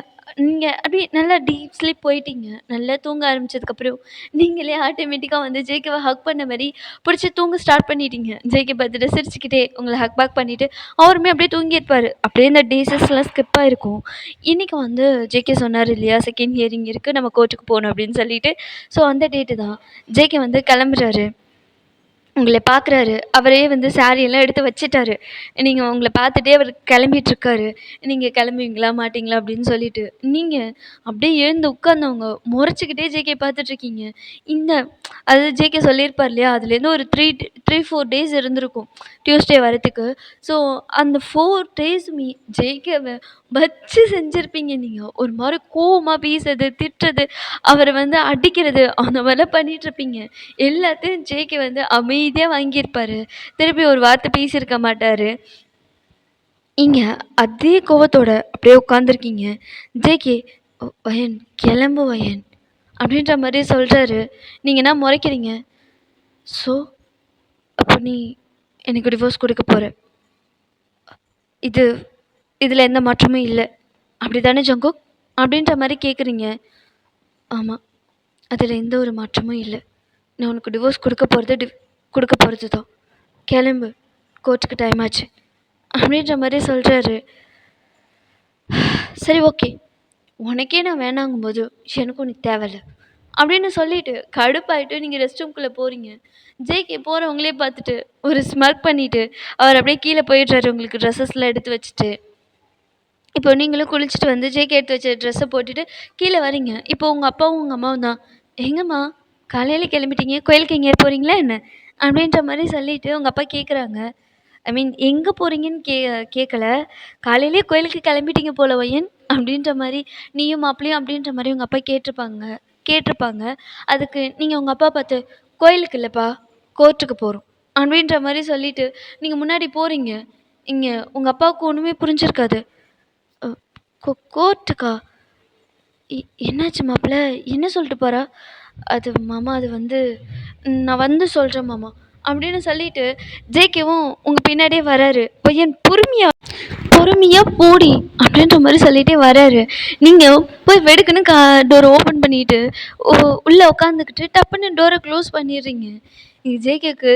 A: நீங்கள் அப்படியே நல்லா டீப் ஸ்லீப் போயிட்டீங்க. நல்லா தூங்க ஆரம்பிச்சதுக்கப்புறம் நீங்களே ஆட்டோமேட்டிக்காக வந்து ஜேகேவை ஹக் பண்ண மாதிரி பிடிச்சி தூங்க ஸ்டார்ட் பண்ணிட்டீங்க. ஜேகே பார்த்துட்டு சிரிச்சுக்கிட்டே உங்களை ஹக் பேக் பண்ணிவிட்டு அவருமே அப்படியே தூங்கியிருப்பார். அப்படியே இந்த டேஸஸ்லாம் ஸ்கிப் ஆகிருக்கும். இன்றைக்கி வந்து ஜேகே சொன்னார் இல்லையா, செகண்ட் ஹியரிங் இருக்குது, நம்ம கோர்ட்டுக்கு போகணும் அப்படின்னு சொல்லிட்டு. ஸோ அந்த டேட்டு தான் ஜேகே வந்து கிளம்புறாரு. உங்களை பார்க்குறாரு. அவரே வந்து சாரியெல்லாம் எடுத்து வச்சுட்டாரு. நீங்கள் உங்களை பார்த்துட்டே அவர் கிளம்பிட்டுருக்காரு. நீங்கள் கிளம்புவீங்களா மாட்டிங்களா அப்படின்னு சொல்லிட்டு. நீங்கள் அப்படியே எழுந்து உட்காந்தவங்க முறைச்சிக்கிட்டே ஜேகே பார்த்துட்ருக்கீங்க. இந்த அது ஜேகே சொல்லியிருப்பார் இல்லையா, அதுலேருந்து ஒரு 3-4 டேஸ் இருந்திருக்கும் டியூஸ்டே வரத்துக்கு. ஸோ அந்த 4 டேஸுமே ஜேகேவை வச்சு செஞ்சுருப்பீங்க. நீங்கள் ஒரு மாதிரி கோவமாக பேசுறது, திட்டுறது, அவரை வந்து அடிக்கிறது, அந்த மாதிரிலாம் பண்ணிகிட்ருப்பீங்க. எல்லாத்தையும் ஜேகே வந்து அமைதியாக வாங்கியிருப்பார். திருப்பி ஒரு வார்த்தை பேசியிருக்க மாட்டார். இங்கே அதே கோவத்தோட அப்படியே உட்காந்துருக்கீங்க. ஜேகே வயன் கிளம்பு வயன் அப்படின்ற மாதிரி சொல்கிறாரு. நீங்கள் என்ன முறைக்கிறீங்க? ஸோ நீ எனக்கு டிவோர்ஸ் கொடுக்க போற. இது இதில் எந்த மாற்றமும் இல்லை அப்படி தானே ஜங்குக் அப்படின்ற மாதிரி கேட்குறீங்க. ஆமாம், அதில் எந்த ஒரு மாற்றமும் இல்லை. நான் உனக்கு டிவோர்ஸ் கொடுக்க போகிறது தான். கிளம்பு, கோர்ட்டுக்கு டைம் ஆச்சு அப்படின்ற மாதிரி சொல்கிறாரு. சரி ஓகே, உனக்கே நான் வேணாங்கும்போது எனக்கும் நீ தேவையில்லை அப்படின்னு சொல்லிட்டு கடுப்பாயிட்டு நீங்கள் ரெஸ்ட் ரூம்குள்ளே போகிறீங்க. ஜேகே போகிறவங்களே பார்த்துட்டு ஒரு ஸ்மர்க் பண்ணிவிட்டு அவர் அப்படியே கீழே போயிடுறாரு உங்களுக்கு ட்ரெஸ்ஸஸ்லாம் எடுத்து வச்சுட்டு. இப்போ நீங்களும் குளிச்சுட்டு வந்து ஜேகே எடுத்து வச்ச ட்ரெஸ்ஸை போட்டுட்டு கீழே வரீங்க. இப்போ உங்கள் அப்பாவும் உங்கள் அம்மாவும் தான், எங்கம்மா காலையில் கிளம்பிட்டீங்க, கோயிலுக்கு எங்கேயாவது போகிறீங்களா என்ன அப்படின்ற மாதிரி சொல்லிவிட்டு உங்கள் அப்பா கேட்குறாங்க. ஐ மீன் எங்கே போகிறீங்கன்னு கேட்கல, காலையிலே கோயிலுக்கு கிளம்பிட்டீங்க போல வையன் அப்படின்ற மாதிரி, நீயும் மாப்பிளையும் அப்படின்ற மாதிரி உங்கள் அப்பா கேட்டிருப்பாங்க. அதுக்கு நீங்கள் உங்கள் அப்பா பார்த்து, கோயிலுக்கு இல்லைப்பா கோர்ட்டுக்கு போகிறோம் அப்படின்ற மாதிரி சொல்லிவிட்டு நீங்கள் முன்னாடி போகிறீங்க. இங்கே உங்கள் அப்பாவுக்கு ஒன்றுமே புரிஞ்சிருக்காது. கோர்ட்டுக்கா? என்னாச்சு மாப்பிள்ள, என்ன சொல்லிட்டு போகிறா? அது மாமா, அது வந்து நான் வந்து சொல்கிறேன் மாமா அப்படின்னு சொல்லிட்டு ஜேகேவும் உங்கள் பின்னாடியே வராரு. பையன் பொறுமையாக போடி அப்படின்ற மாதிரி சொல்லிகிட்டே வராரு. நீங்கள் போய் வெடுக்குன்னு டோரை ஓப்பன் பண்ணிவிட்டு உள்ளே உட்காந்துக்கிட்டு டப்புன்னு டோரை க்ளோஸ் பண்ணிடுறீங்க. ஜேகேக்கு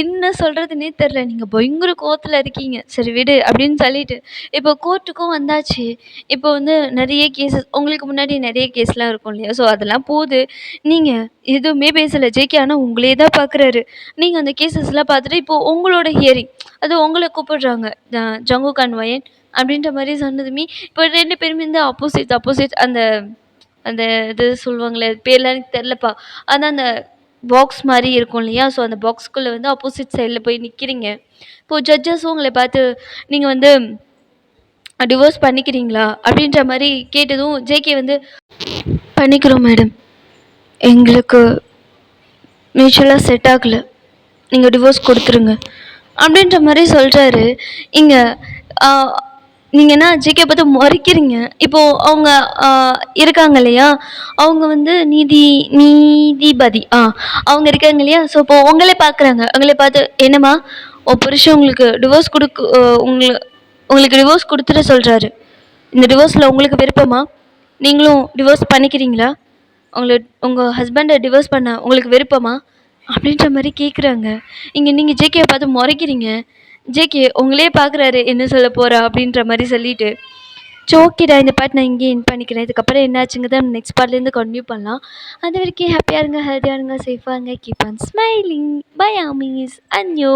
A: என்ன சொல்கிறதுனே தெரில. நீங்கள் பயங்கர கோவத்தில் இருக்கீங்க. சரி விடு அப்படின்னு சொல்லிட்டு இப்போ கோர்ட்டுக்கும் வந்தாச்சு. இப்போ வந்து நிறைய கேஸஸ், உங்களுக்கு முன்னாடி நிறைய கேஸ்லாம் இருக்கும் இல்லையா, ஸோ அதெல்லாம் போகுது. நீங்கள் எதுவுமே பேசலை ஜேகே, ஆனால் உங்களே தான் பார்க்குறாரு. நீங்கள் அந்த கேஸஸ்லாம் பார்த்துட்டு இப்போது உங்களோட ஹியரிங், அது உங்களை கூப்பிடுறாங்க ஜங்குக் அண்ட் வயன் அப்படின்ற மாதிரி சொன்னதுமே இப்போ 2 பேருமே வந்து ஆப்போசிட் அந்த அந்த இது சொல்லுவாங்களே, பேர்லாம் எனக்கு தெரிலப்பா. அதான் அந்த பாக்ஸ் மாதிரி இருக்கும் இல்லையா, ஸோ அந்த பாக்ஸ்குள்ளே வந்து ஆப்போசிட் சைடில் போய் நிற்கிறீங்க. இப்போது ஜட்ஜஸும் உங்களை பார்த்து நீங்கள் வந்து டிவோர்ஸ் பண்ணிக்கிறீங்களா அப்படின்ற மாதிரி கேட்டதும் ஜேகே வந்து பண்ணிக்கிறோம் மேடம், எங்களுக்கு மியூச்சுவலாக செட் ஆகலை, நீங்கள் டிவோர்ஸ் கொடுத்துருங்க அப்படின்ற மாதிரி சொல்கிறாரு. இங்கே நீங்கள் என்ன ஜேகே பார்த்து முறைக்கிறீங்க. இப்போது அவங்க இருக்காங்க இல்லையா, அவங்க வந்து நீதிபதி அவங்க இருக்காங்க இல்லையா, ஸோ இப்போது உங்களே பார்க்குறாங்க. உங்களே பார்த்து, என்னம்மா உன் புருஷன் உங்களுக்கு டிவோர்ஸ் உங்களுக்கு டிவோர்ஸ் கொடுத்துட சொல்கிறாரு, இந்த டிவோர்ஸில் உங்களுக்கு விருப்பமா, நீங்களும் டிவோர்ஸ் பண்ணிக்கிறீங்களா, உங்கள் ஹஸ்பண்டை டிவோர்ஸ் பண்ண உங்களுக்கு விருப்பமா அப்படின்ற மாதிரி கேட்குறாங்க. இங்கே நீங்கள் ஜேகேவை பார்த்து முறைக்கிறீங்க. ஜேகே உங்களே பார்க்குறாரு, என்ன சொல்ல போகிறா அப்படின்ற மாதிரி சொல்லிட்டு, ஸோ ஓகேடா, இந்த பார்ட் நான் இங்கே என் பண்ணிக்கிறேன். இதுக்கப்புறம் என்னாச்சுங்க தான் நெக்ஸ்ட் பார்ட்லேருந்து கண்டினியூ பண்ணலாம். அது வரைக்கும் ஹாப்பியாக இருங்க, ஹெல்த்தியாக இருங்க, சேஃபாக இருங்க, கீப் ஆன் ஸ்மைலிங். பை ஆமீஸ், அன்யோ.